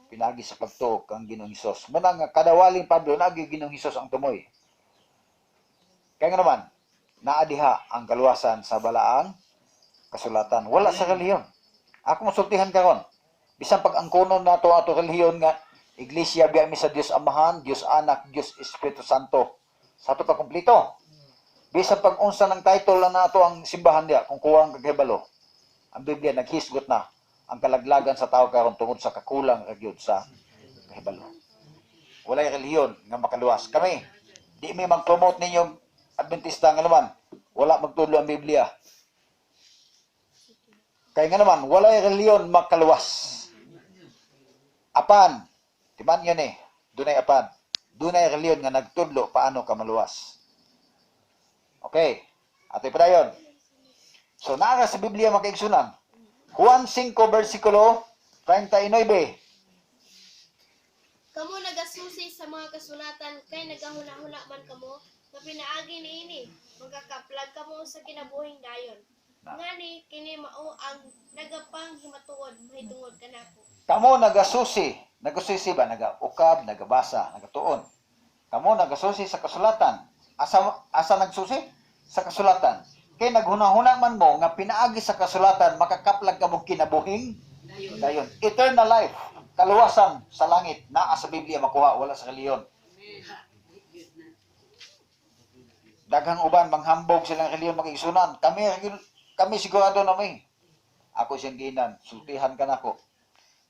Pinagi sa pagtuo kang Ginoong Hesus. Muna nga kadawaling Pablo, naagi Ginoong Hesus ang tumoy. Kaya nga naman, naadiha ang kaluwasan sa balaang kasulatan. Wala sa relihiyon. Ako masultihan karon. Bisan pag angkonon nato ato relihiyon nga Iglesia biya mi sa Dios Amahan, Dios Anak, Dios Espiritu Santo. Sa ato ka kumpleto. Bisan pag unsa ng title lang nato ang simbahan diya kung kuwang kagahibalo. Ang Biblia naghisgot na ang kalaglagan sa tao karon tungod sa kakulang kagyud sa kahibalo. Walay relihiyon nga makaluwas. Kami di mi mag-promote ninyong Adventista nga naman. Wala magtudlo ang Biblia. Kaya nga naman, walay reliyon makaluwas. Apan, timan yun dunay apan. Dunay reliyon nga nagtudlo paano ka maluwas. Okay, ato pa dayon. So, naara sa Biblia makaigsunan. Juan 5, versikulo 39. Kamo nagasusi sa mga kasulatan kay nagahuna-huna man kamo nga pinaagi niini magkakaplag kamo sa kinabuhing dayon. Ngani kini mao ang nagapanghimatuod mahitungod kanako. Kamo nagasusi ba? Nagaukab, nagabasa, nagatuon. Kamo nagasusi sa kasulatan. Asa nagsusi? Sa kasulatan. Kay naghuna-huna man mo nga pinaagi sa kasulatan, makakaplag ka mo kinabuhing dayon. Eternal life, kaluwasan sa langit, naa sa Biblia makuha, wala sa reliyon. Daghang uban manghambog silang reliyon makigsunan. Kami sigurado na may. Ako siyang ginan, sultihan ka na ko.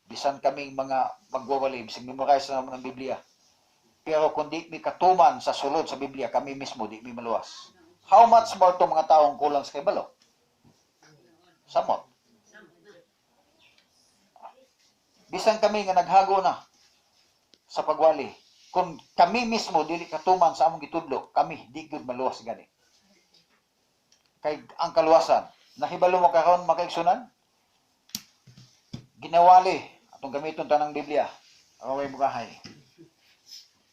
Bisan kaming mga magwawali, bising memorize na naman ang Biblia. Pero kung di mi katuman sa sulod sa Biblia, kami mismo di mi maluwas. How much more to mga taong kulang sa kaibalo? Samot. Bisan kami nga naghago na sa pagwali. Kung kami mismo dili katuman sa among gitudlo, kami di gud maluwas gani. Kay ang kaluwasan, nahibalo mo karon makaigsunan? Ginawali atong gamiton tanang Biblia. Away bugahay.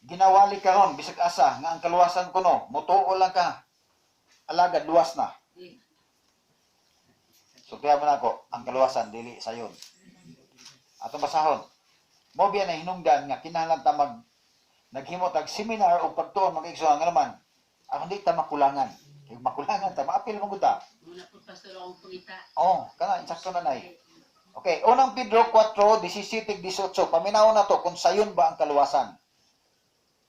Ginawali karon bisag asa nga ang kaluwasan kuno, mutuo lang ka. Alagad luwas na. So kaya mo na ako, ang kaluwasan dili sayon. Atong basahon. Mo biya na hinungdan nga kinahanglan ta naghimo tag seminar o pagtuon mag-igsuhan nga naman. Ako di ta makulangan. Kay makulangan ta maapil mo ta. Muna po pastor akong pangita. Oh, kana insakto na nay. Okay, unang Pedro 4:17-18. Paminaw na to kung sayon ba ang kaluwasan.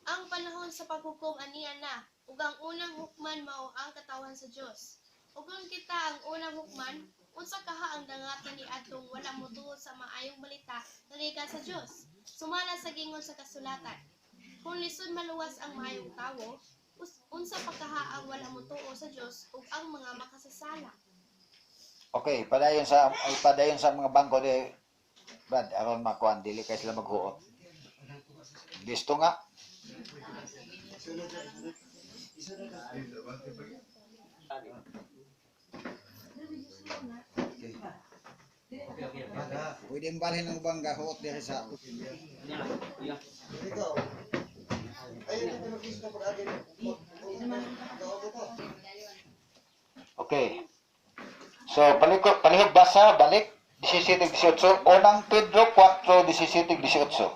Ang panahon sa paghukom aniya na, ug ang unang hukman mao ang katawan sa Dios. Ug kung kita ang unang hukman, unsa kaha ang dangatan ni adtong wala motuo sa maayong balita nga gikan sa Dios. Sumala sa gingon sa kasulatan. Kung lisod maluwas ang maayong tawo, unsa pa kaha ang wala motuo sa Dios ug ang mga makasasala. Okay, padayon sa mga bangko de Brad, aron makuan dili kay sila maghuot. Listo nga. Pwede balhin ng bangga huot diri sa Ikaw. Ay, ito na Kristo pag-agi. Okay. So, palihog basa, balik, 17-18. Unang Pedro 4:17-18.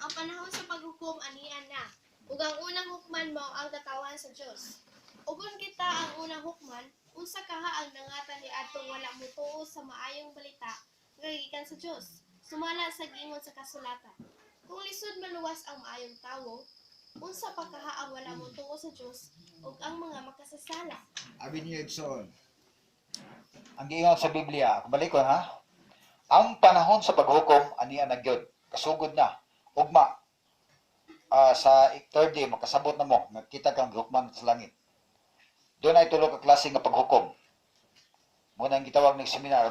Ang panahon sa paghukom aniya na, ug ang unang hukman mao ang katawan sa Dios. Ug kung kita ang unang hukman, unsa kaha ang dangatan ni adtong wala motuo sa maayong balita nga gikan sa Dios. Sumala sa gingon sa kasulatan. Kung lisod maluwas ang maayong tawo, unsa pa kaha ang wala mo tuo sa Dios ug ang mga makasasala. Abi niyo igsoon. Ang giingon sa Biblia, balikon ha. Ang panahon sa paghukom aniya na gyud. Kasugod na. Ugma. Sa third day makasabot na mo, nakita kang gihukman sa langit. Doon ay tulo ka klase nga paghukom. Muna ang gitawag ng seminar,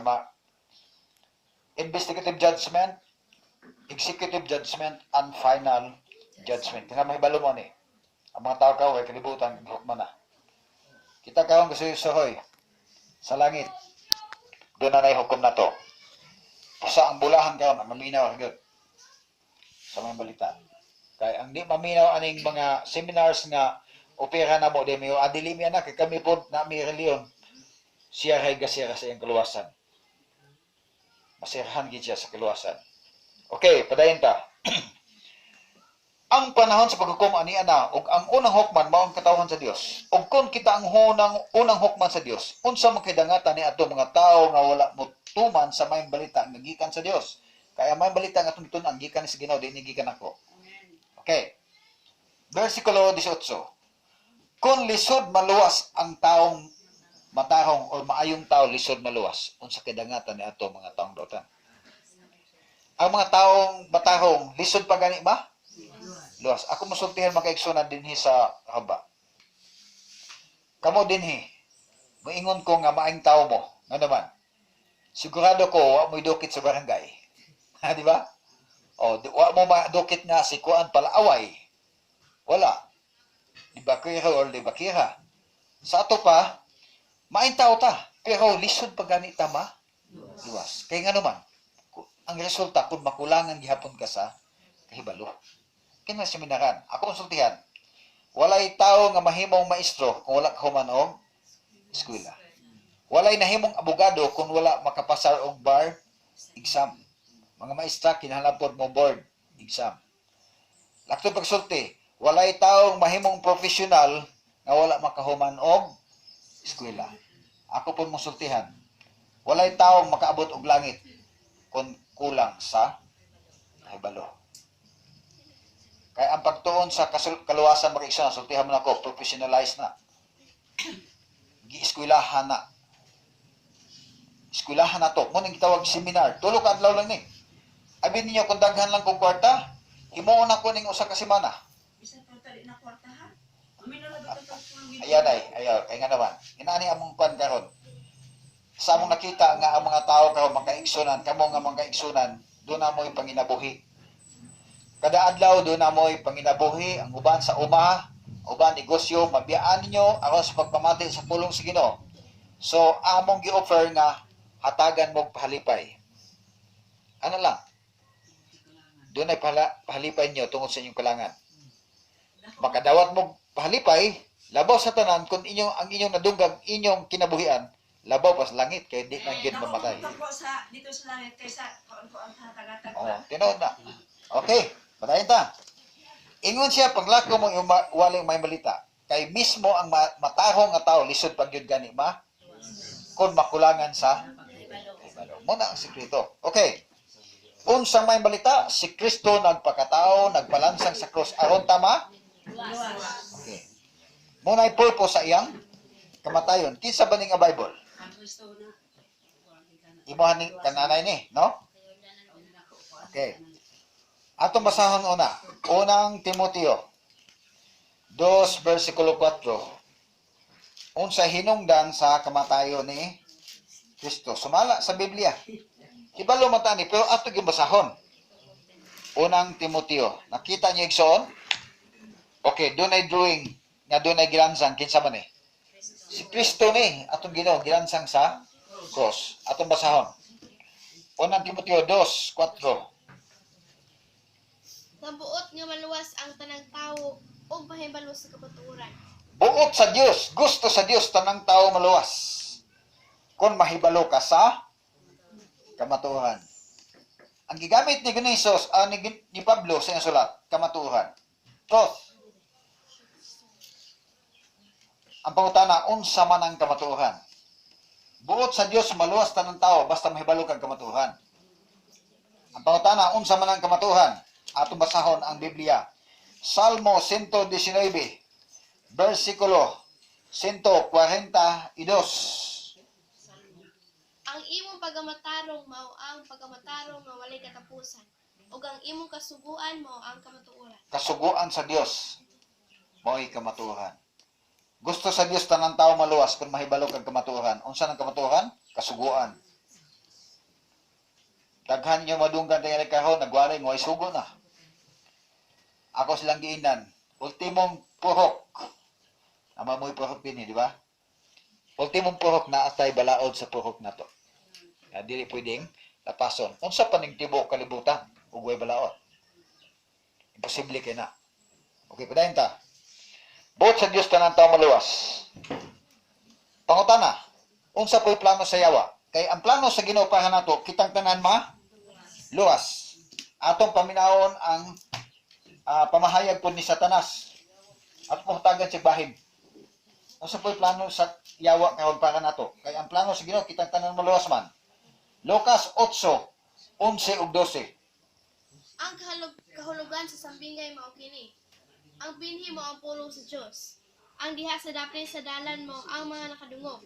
investigative judgment, executive judgment, and final judgment. Kaya mahibalo mo ni. Ang mga tao ka, ay kalibutan, hukman na. Kita ka ang gasuyoy sa langit. Doon na hukom na to. Sa ang bulahan ka, maminaw agad. Sa mga balita. Kaya ang di maminaw aning mga seminars nga opera na mo, di may adilimi na, kay kami po na may reliyon, siya ay gasira sa iyang kaluwasan. Masirahan gid siya sa kaluwasan. Okay, padayon ta. Ang panahon sa paghukom ani ana ug ang unang hukman mao ang katawhan sa Dios. Ug kun kita ang unang hukman sa Dios, unsa man kay dangatan ni ato mga tawo nga wala motuman sa mayong balita nga gikan sa Dios. Kaya mayong balita nga tungtun ang gikan sa Ginoo dinhi gikan ako. Okay. Versikulo 18. Kung lisod maluwas ang taong matarong o maayong tao lisod maluwas, unsa kay dangatan ni ato mga taong dotan. Ang mga taong matarong lisod pa gani ba? Luwas. Ako masultihan makaigsunan dinhi sa haba. Kamo dinhi. Moingon ko nga maayong tao mo. Nga naman. Sigurado ko wa mo idukit sa barangay. Ha, di ba? O, wa mo madukit nga si kuan pala away. Wala. Di ba kira or di ba kira? Sa ato pa, maayong tao ta. Pero lisod pa gani tama. Luwas. Kaya nga naman, ang resulta kung makulangan gihapon ka sa kahibalo. Kina seminaran. Ako konsultihan. Walay tao nga mahimong maestro kung wala kahuman og eskwela. Walay nahimong abogado kung wala makapasar og bar exam. Mga maestra kinahanglan mo board exam. Lakto pagsulti, walay taong mahimong profesional nga wala makahuman og eskwela. Ako pun musultihan. Walay taong makaabot og langit kung kulang sa kahibalo. Kaya ang pagtuon sa kaluwasan mag-igsoon, sultihan mo na ako, professionalize na. Gi-eskwelahan na. Eskwelahan na to. Munang gitawag seminar. Tulo ka adlaw lang ni. Abi ninyo kung daghan lang kong kwarta, himuon ako ning usa ka semana. Ayan ay, ayaw, kaya nga naman. Inaani among kwan karon. Sa among nakita nga ang mga tao karon makaigsunan, kamo nga makaigsunan, doon na mo ipanginabuhi. Kada adlaw doon na mo'y panginabuhi, ang uban sa umaha, uban negosyo, mabiyaan ninyo aron sa pagpamati sa pulong sa Ginoo. So, among gi-offer nga hatagan mo pahalipay. Ano lang? Doon ay pahalipay nyo tungod sa inyong kalangan. Makadawat mo pahalipay, labaw sa tanan, kung ang inyong nadunggag, inyong kinabuhian, labaw pa sa langit, kaya di na gid mamatay. Dito sa langit kaysa kaon-kaon sa tagatag Oo, tinood na. Okay. Patayin ta. Ingon siya paglako mong waling may balita. Kay mismo ang matarong nga tao lisod pag yun gani ma kung makulangan sa kahibalo. Muna ang sikreto. Okay. Unsang may balita, si Kristo nagpakatao, nagpalansang sa krus aron tama. Okay. Muna ay purpose sa iyang kamatayon. Kinsa ba ning nga Bible? Imuhan ni kananay ni, no? Okay. Atong basahon una. Unang Timoteo 2 versikulo 4. Unsa hinungdan sa kamatayon ni Kristo. Sumala sa Biblia. Hibalo man ta ni pero ato gibasahon. Unang Timoteo. Nakita niyo igsoon? Okay, doon ay drawing nga doon ay gilansang kinsa man ni? Si Kristo ni atong Ginoo gilansang sa cross. Atong basahon. Unang Timoteo 2:4. Nabuot nga maluwas ang tanang tawo ug mahibalo sa kabaturan. Buot sa Dios, gusto sa Dios tanang tao maluwas. Kung mahibalo ka sa kamatuoran. Ang gigamit ni Gunisos, ni Pablo sa iyang sulat, kamatuoran. Truth. Ang pangutana, unsa man ang kamatuoran. Buot sa Dios maluwas tanang tao basta mahibalo kang kamatuoran. Ang pangutana, unsa man ang kamatuoran. Atong basahon ang Biblia. Salmo 119, versikulo 142. Ang imong pagamatarong mao ang pagamatarong nga walay katapusan, ug ang imong kasuguan mao ang kamatuoran. Kasuguan sa Dios mo'y kamatuoran. Gusto sa Dios tanang tao maluwas kung mahibalo kag kamatuoran. Unsa nang kamatuoran? Kasuguan. Daghan niyo madunggan tayo karon nagwalay mo ay sugo na. Ako silang giinan. Ultimong purok. Ama mo'y purok din, di ba? Ultimong purok na atay balaod sa purok na to. Dili pwedeng lapason. Unsa pa ning tibuok kalibutan ug way balaod? Imposible kay na. Okay, padayon ta. Buot sa Dios tanan tawo maluwas. Pangutana, unsa po'y plano sa yawa? Kay ang plano sa Ginoo para nato kitang tanan luwas. Atong paminawon ang pamahayag po ni Satanas at muhtagan si bahid. Unsa po'y plano sa yawa karon para nato? Kay ang plano sa Ginoo kitang tanan maluwas man. Lucas 8, 11 ug 12. Ang kahulugan sa sambingay mao kini. Ang binhi mo ang pulong sa Dios. Ang diha sa dapit sa dalan mo ang mga nakadungog.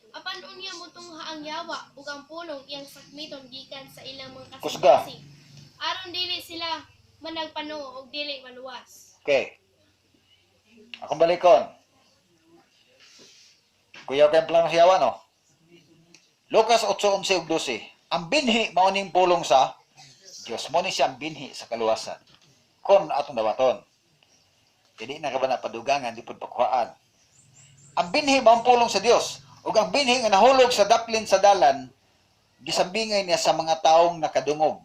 Apan unya mo tungha ang yawa ug ang pulong iyang sakmiton gikan sa ilang mga Kusga. kasing. Aron dili sila managpanuo ug dili maluwas. Okay. Akong balikon. Kuya kay plano sa yawa, no? Lucas 8:11 ug 12. Ang binhi mao ning pulong sa Dios. Mo ni siya ang binhi sa kaluwasan. Kon atong dawaton. Dili na ka ba na padugangan, di pud pakuhaan. Ang binhi mao ang pulong sa Dios. Ug ang binhi nga nahulog sa daplin sa dalan, gisambingay niya sa mga taong nakadungog.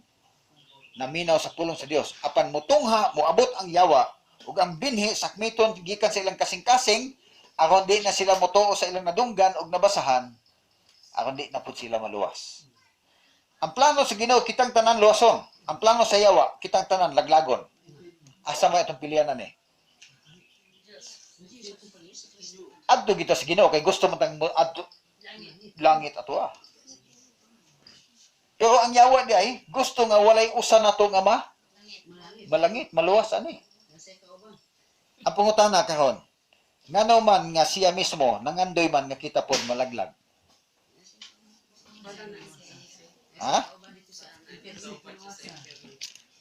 Naminaw sa pulong sa Dios. Apan mutungha, moabot ang yawa, ug ang binhi sakmiton gikan sa ilang kasing-kasing, aron di na sila motuo sa ilang nadunggan ug nabasahan, aron di na pud sila maluwas. Ang plano sa Ginoo kitang tanan luwason. Ang plano sa yawa kitang tanan laglagon. Asa may itong pilianan eh? Adto kita sa Ginoo kay gusto man tang adto langit ato ah. Pero ang yawa di ay gusto nga walay usa nato nga malangit, maluwas ani. Ang pangutana karon, ngano man nga siya mismo nangandoy man nga kita pod malaglag. Ha?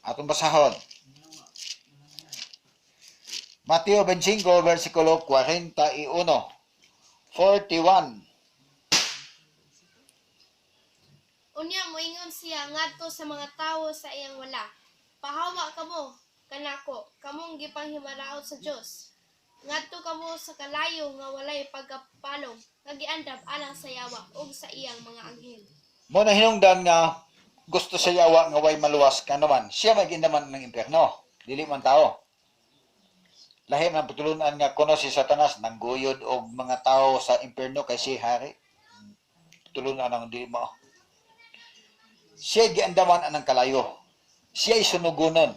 Atong basahon. Mateo 25, versikulo 41. 41. Unya moingon siya ngadto sa mga tawo sa iyang wala. Pahawa kamo kanako, kamong gipanghimalaot sa Dios. Ngadto kamo sa kalayo nga walay pagkapalong, nga giandam alang sa yawa ug sa iyang mga anghel. Mo na hinungdan nga gusto sa yawa nga way maluwas ka naman. Siya may gindaman ng impyerno. Dili man tao. Lahi man putulunan nga kuno si Satanas nangguyod og mga tao sa impyerno kay si hari. Putulunan ang dili mo. Siya giandaman anang kalayo. Siya ay sunugonon.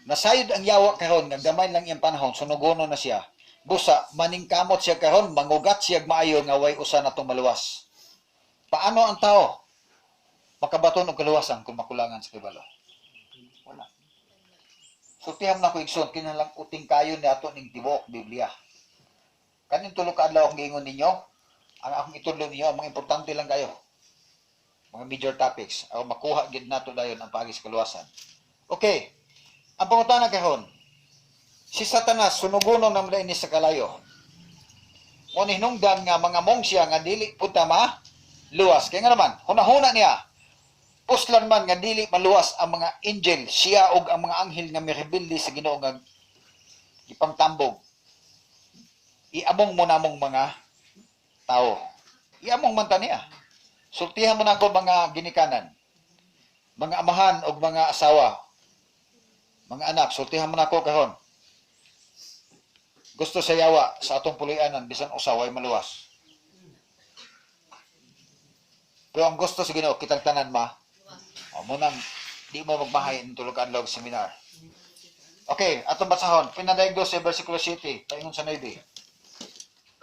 Nasayod ang yawa karon nga gamay lang iyang panahon, sunugonon na siya. Busa maningkamot siya karon, mangugat siya maayo nga way usa natong maluwas. Paano ang tao makabaton og kaluwasan kung makulangan sa kibalo? Wala. Sultihan na ko igsoon kinahanglan uting kayo ni ato ning tibuok Biblia. Kaning tulo ka adlaw ang giingon ninyo, ang akong itudlo ninyo ang mga importante lang kayo. Mga major topics aron makuha gid nato dayon ang paagi sa kaluwasan. Okay. Ang pangutana karon, si Satanas sunugonon naman ini sa kalayo. Mo ni hinungdan nga mga mongsya nga dili punta luwas. Kaya nga naman, hunahuna niya. Puslan man nga dili maluwas ang mga angel, siya og ang mga anghel nga mirebildi sa Ginoo nga ipangtambog. Iamong mo namong mga tao. Iamong man ta niya. Sultihan mo na ako mga ginikanan, mga amahan og mga asawa, mga anak, sultihan mo na ako karon. Gusto sa yawa sa atong puloy-anan bisan usaway maluwas. Pero ang gusto sa Ginoo kitang tanan mo nang di mo magmahay ng tulog adlaw seminar. Okay, atong basahon. Pinadayag 12 versikulo 7, paingon sa 9.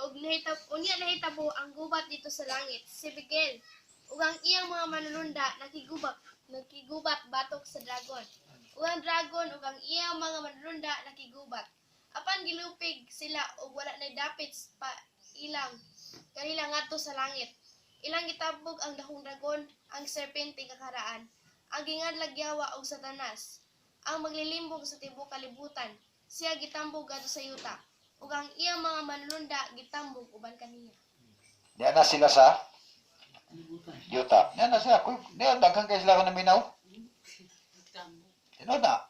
Ug nahitabo ang gubat dito sa langit, si Miguel, ug ang iyang mga manununda nakigubat batok sa dragon. ug ang dragon ug ang iyang mga manlunda nakigubat. Apan gilupig sila ug wala nay dapit pa ilang kanila ngadto sa langit. Ilang gitabog ang dahong dragon, ang serpente kakaraan, ang gingadlag Yawa ug Satanas, ang maglilimbong sa tibuok kalibutan. Siya gitambog adto sa yuta, ug ang iyang mga manlunda gitambog uban kaniya. Diyan na sila sa yuta. Diyan na sila. Diyan, daghang kayo sila ko naminaw. Tinod na.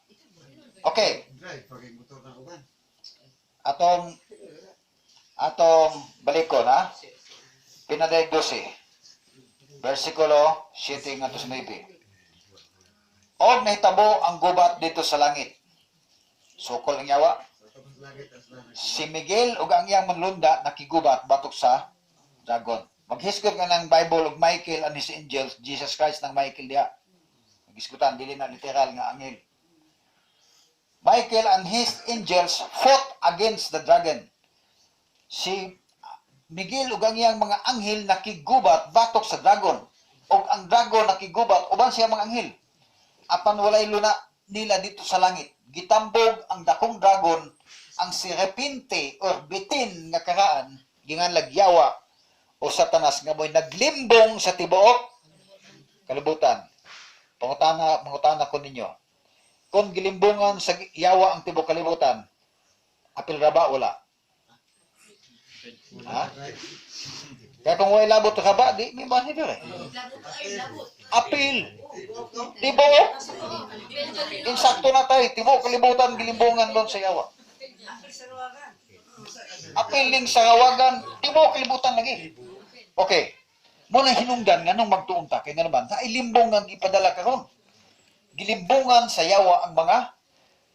Okay. Drive, pagay motor na uban. Atong balikon, ha? Pinadayag 12. Versikulo 7 nga 9. Og nahitabo ang gubat dito sa langit. Sukol ang Yawa. Tapos langit, tas langit. Si Miguel ug ang iyang manlunda nakigubat batok sa dragon. Maghisgot nga ng Bible og Michael and his angels, Jesus Christ ng Michael diha. Maghisgutan dili na literal nga angel. Michael and his angels fought against the dragon. Si Miguel ug ang iyang mga anghel nakigubat batok sa dragon. Og ang dragon nakigubat uban siya mga anghel. Apan walay luna nila dito sa langit. Gitambog ang dakong dragon, ang serpente or bitin nga karaan, ginganlag Yawa o Satanas nga mo'y naglimbong sa tibuok kalibutan. Pangutana ko ninyo. Kung gilimbungan sa Yawa ang tibuok kalibutan, apil ra ba wala? Ha? Kaya kung wala labot ka ba, di may ba nito eh. Apil. Tibuok. Insakto na tayo. Tibuok kalibutan, gilimbungan doon sa Yawa. Apil ning sa kawagan, tibuok kalibutan lagi. Okay. Muna hinungdan nga nung magtuon ta, kaya nga naman, sa ilimbong ang ipadala karon. Gilimbungan sa Yawa ang mga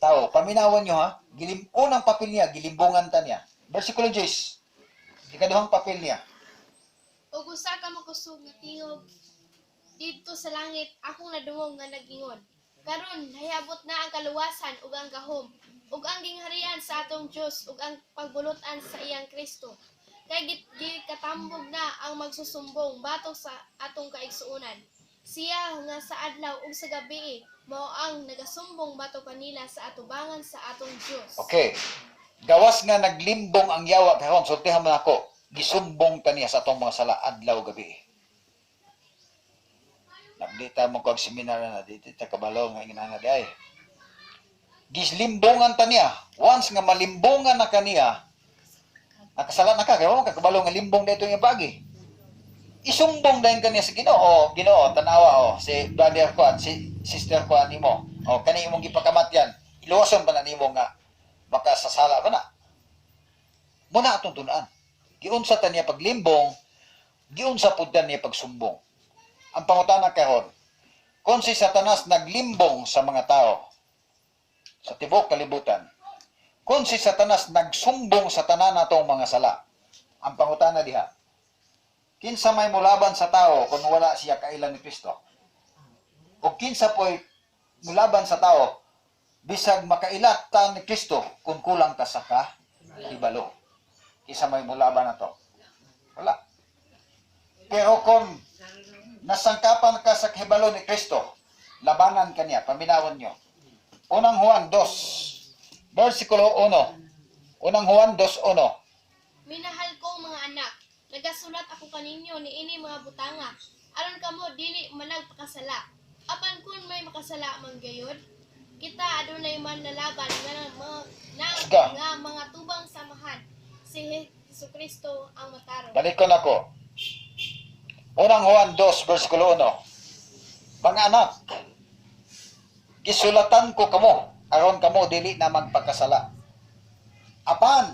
tao. Paminawan nyo ha, unang papel niya, gilimbungan ta niya. Versikulo 10. Ikaduhang papel niya. Ug usa ka makusog nga tingog dito sa langit akong nadungog nga nagingon. Karon nahiyabot na ang kaluwasan ug ang gahom ug ang gingharian sa atong Dios ug ang pagbulutan sa iyang Kristo. Kay gikatambog na ang magsusumbong batok sa atong kaigsuonan. Siya nga sa adlaw ug sa gabi mao ang nagasumbong batok kanila sa atubangan sa atong Dios. Okay. Gawas nga naglimbong ang Yawa karon, sultihan man ako. Gisumbong kaniya sa atong mga sala adlaw gabi. Nagdita mo kog seminar na dito ta kabalo nga inana di ay. Gislimbongan ta niya. Once nga malimbongan na kaniya, nakasala na ka kay mo kabalo nga limbong dito nga bagi. Isumbong dayon kaniya sa Ginoo. Ginoo tanawa si brother ko at si sister ko nimo. Kani imong gipakamatyan. Iluwason pa na nimo nga makasasala ba na. Muna atong tunaan. Giunsa ta niya paglimbong, giunsa pud ta niya pagsumbong. Ang pangutana karon, kung si Satanas naglimbong sa mga tao sa tibuok kalibutan, kung si Satanas nagsumbong sa tanan natong mga sala, ang pangutana diha, kinsa may mulaban sa tao kung wala siya kailan ni Kristo? O kinsa po'y mulaban sa tao bisag makailat ta ni Kristo kung kulang ta sa kahibalo? Isa may mulaban na to. Wala. Pero kung nasangkapan ka sa kahibalo ni Kristo, labanan ka niya, paminawan nyo. Unang Juan 2, versikulo 1. Unang Juan 2:1. Minahal kong mga anak, nagasulat ako kaninyo niini mga butanga. Aron kamo dili managpakasala. Apan kun may makasala man gayud, kita adunay man nalaban nga mga tubang samahan. Si Jesucristo ang matarong. Balikon ako. Unang Juan 2, versikulo 1. Mga anak, gisulatan ko kamo, aron kamo dili na magpakasala. Apan,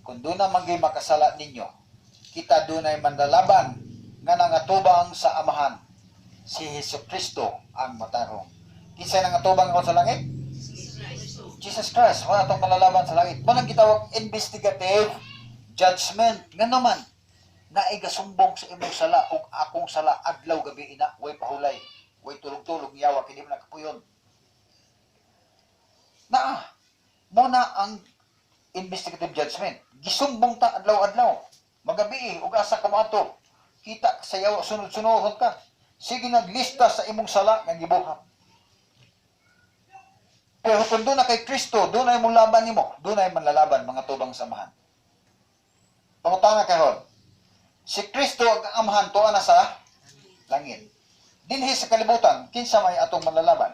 kung doon na maging makasala ninyo, kita doon ay mandalaban nga nangatubang sa amahan. Si Jesucristo ang matarong. Kinsa nangatubang ako sa langit? Jesus Christ, wala itong malalaban sa langit. Manang gitawag investigative judgment. Nga naman, naigasumbong sa imong sala o akong sala adlaw gabi ina, way pahulay, way tulog-tulog Yawa, kini mo nakapuyon. Muna ang investigative judgment. Gisumbong ta adlaw-adlaw. Magabi, ug asa ka maato. Kita sa Yawa, sunod-sunuhon ka. Sige naglista sa imong sala nga gibuhat. Pero kung doon na kay Kristo, doon ay mong laban nimo, doon ay manlalaban mga tubang samahan. Pangutana karon. Si Kristo ang amahan to ana sa langit. Dinhi sa kalibutan, kinsa may atong manlalaban?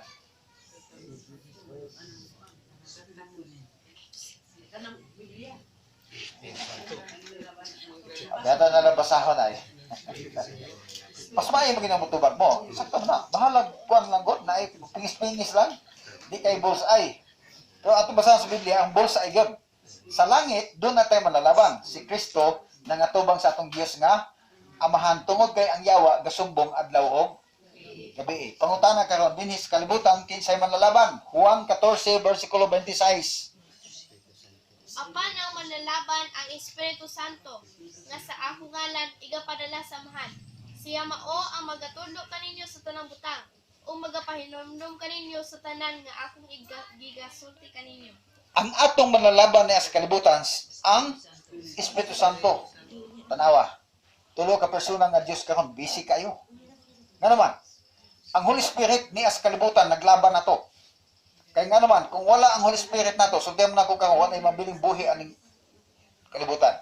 Data na lang basahon ay. Mas maayo mo ginamutubag mo. Sakto na. Bahalag kuan lang god na ay pingis-pingis lang. Di kay bullseye. Pero ato basahan sa Biblia, ang bullseye gyud. Sa langit, doon na tayo manlalaban. Si Kristo nangatubang sa atong Dios nga amahan tungod kay ang yawa gasumbong adlaw og gabi. Pangutana karon dinhi sa kalibutan kinsay manlalaban? Juan 14 bersikulo 26. Apan ang manlalaban ang Espiritu Santo, nga sa akong ngalan igapadala sa amahan. Siya mao ang magatudlo kaninyo sa tanang butang, o magapahinomdom kaninyo sa tanan nga akong gigasulti kaninyo. Ang atong manlalaban niya sa kalibutan, ang Espiritu Santo. Tanawa, tulo ka persona nga Diyos karon, busy kayo. Nga naman, ang Holy Spirit niya sa kalibutan, naglaban na to. Kaya nga naman, kung wala ang Holy Spirit na to, sugdem na ko karon, wala ay mabiling buhi aning kalibutan.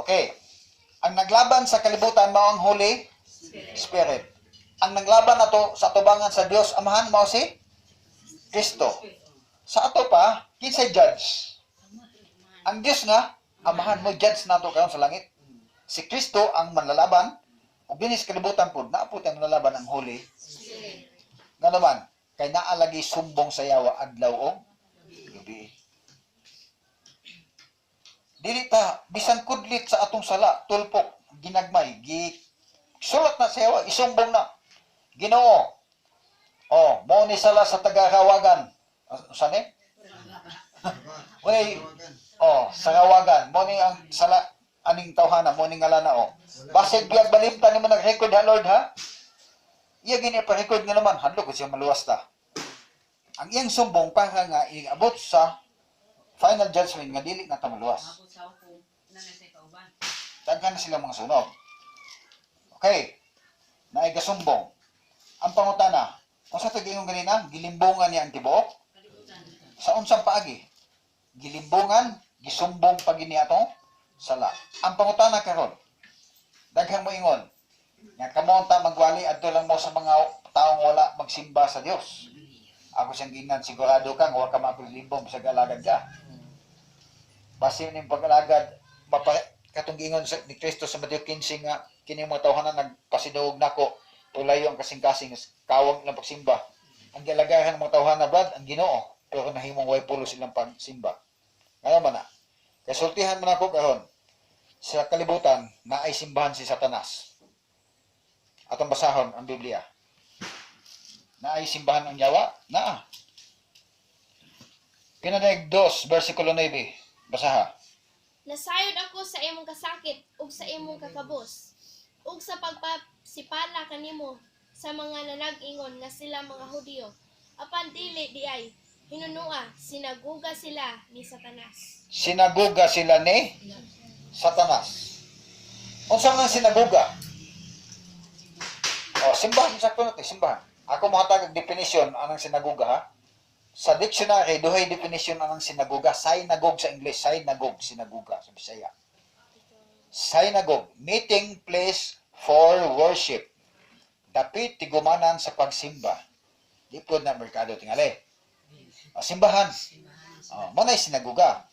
Okay. Ang naglaban sa kalibutan, mao ang Holy Spirit. Ang naglaban na to sa tubangan sa Dios Amahan, mao si Kristo. Sa ato pa, kinsay judge? Ang Dios nga, Amahan mo, judge na to karon sa langit. Si Kristo ang manlalaban, ug dinhi sa kalibutan po, naapot ang manlalaban ang Holy. Nga naman, kay naalagi sumbong sa yawa adlaw og gabi. Dili ta bisan kudlit sa atong sala, tulpok, ginagmay, sulat na sa yawa, isumbong na. Ginoo. Oh, mao ni sala sa taga-Kawagan. Saan eh? Sa Kawagan. Mao ni ang sala aning tawhana, mao ni ngalana oh. Basig biyag balimtan nimo nag-record ha Lord ha. Iya gini pa-record nga naman, hadlo ko siya maluwas ta. Ang iyang sumbong para nga iabot sa final judgment nga dili na ta maluwas. Daghan na sila mga sunog. Okay. Naay gasumbong. Ang pangutana, kung sa tag-ingon ganina, gilimbungan niya ang tibuok. Sa unsang paagi, gilimbungan, gisumbong pag ini atong sala. Ang pangutana karon, daghang mo ingon, nga kamonta magwali adto lang mo sa mga taong wala magsimba sa Dios. Ako siyang ginan sigurado ka nga wa ka mapaglimbong sa galagad ka. Basin ning pag-alagad katong giingon ni Kristo sa Mateo 15 nga kini mga tawhanan nagpasinuog nako tulayo ang kasing-kasing kawang ilang pagsimba. Ang galagahan ng mga tawhana brad ang Ginoo pero nahimong way pulo silang pagsimba. Ngayon man na. Kasultihan man ako karon sa kalibutan na ay simbahan si Satanas. Atong basahon ang Biblia. Na ay simbahan ang yawa? Naa. Pinadaig 2, versikulo 9. Basaha. Nasayod ako sa imong kasakit ug sa imong kakabos, ug sa pagpasipala kanimo sa mga nanag-ingon nga sila mga Hudiyo. Apan dili di ay hinunua, sinaguga sila ni Satanas. Sinaguga sila ni Satanas. Unsa man sinaguga? Simbahan sakto natin, simbahan. Ako mohatag og definition anang sinaguga ha. Sa dictionary duhay definition anang sinaguga. Synagogue sa English, synagogue, sinaguga sa Bisaya. Synagogue, meeting place for worship. Dapit tigumanan sa pagsimba. Di po na merkado tingali. Simbahan. Manay sinaguga.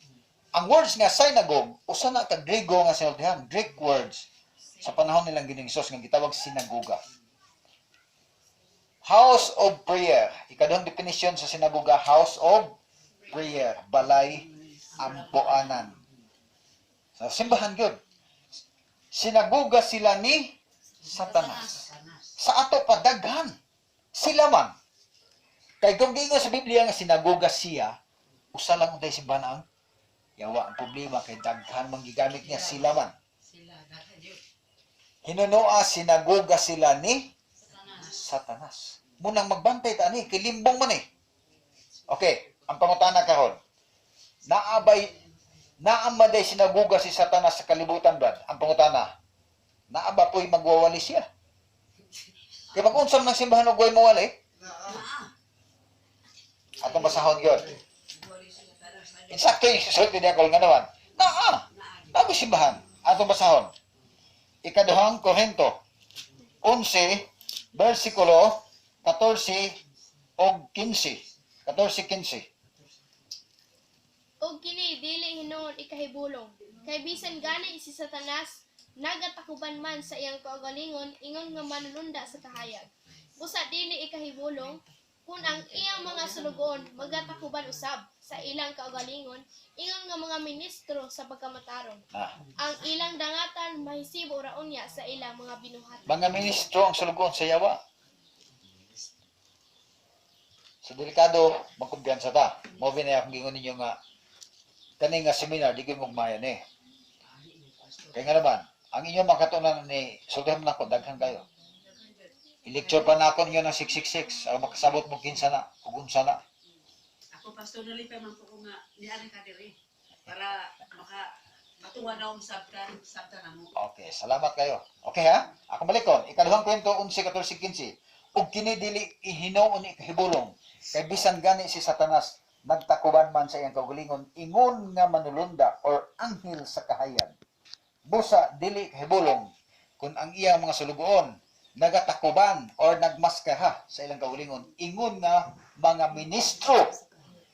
Ang words nga synagogue, usa na ka Griego nga sinultihan, Greek words. Sa panahon nilang Ginoong Hesus nga gitawag sinaguga. House of prayer. Ikaduhang definition sa sinaguga, house of prayer. Balay, ampuanan. Sa simbahan yun. Sinaguga sila ni Satanas. Sa ato padaghan. Sila man. Kay kung gingon sa Biblia nga sinaguga siya, usa lang untay simbahan ang yawa. Ang problema kay daghan manggigamit niya sila man. Hinunoa sinaguga sila ni Satanas. Munang magbantay ta ani, kilimbong man eh. Okay, ang pangutana karon. Naamaday sinaguga si Satanas sa kalibutan brad. Ang pangutana, naaba po'y magwawali siya. Kaya pag unsam ng simbahan og way mawali, Atong basahon yun. Insakto yung susunod ni Diakol nga naman. Bago simbahan. Atong basahon. Ikaduhang Korinto 11, versikulo 14 o 15. 14-15. Og kini dili hinuon ikahibulong. Kay bisan gani si Satanas nagatakuban man sa iyang kaugalingon ingon nga manulunda sa kahayag. Busa dili ikahibulong kun ang iyang mga sulugon magatakuban usab sa ilang kaugalingon ingon nga mga ministro sa pagkamataron. Ang ilang dangatan mahisibo ra unya sa ilang mga binuhat. Mga ministro ang sulugon sa yawa. So delikado magkumpiyansa ta. Mo binay akong gingon ninyo nga kani nga seminar di gyud magmayan eh. Kaya nga naman, ang inyong makatunan ni sultihan na ko daghan kayo. I-lecture pa na ako ninyo ng 666 ang makasabot mo kinsa na, ug unsa na. Ako pastor nalipay man po ko nga niari ka diri para matuwa na sabtan na mo. Okay, salamat kayo. Okay ha? Ako balikon, ikaduhang kwento 11-14-15. Ug kini dili ihinuon ni kahibulong kay bisan gani si Satanas nagtakuban man sa iyang kaugalingon ingon nga manulunda or anghel sa kahayag. Busa dili kahibulong kung ang iyang mga sulugoon nagatakuban or nagmaskaha sa ilang kaugalingon ingon nga mga ministro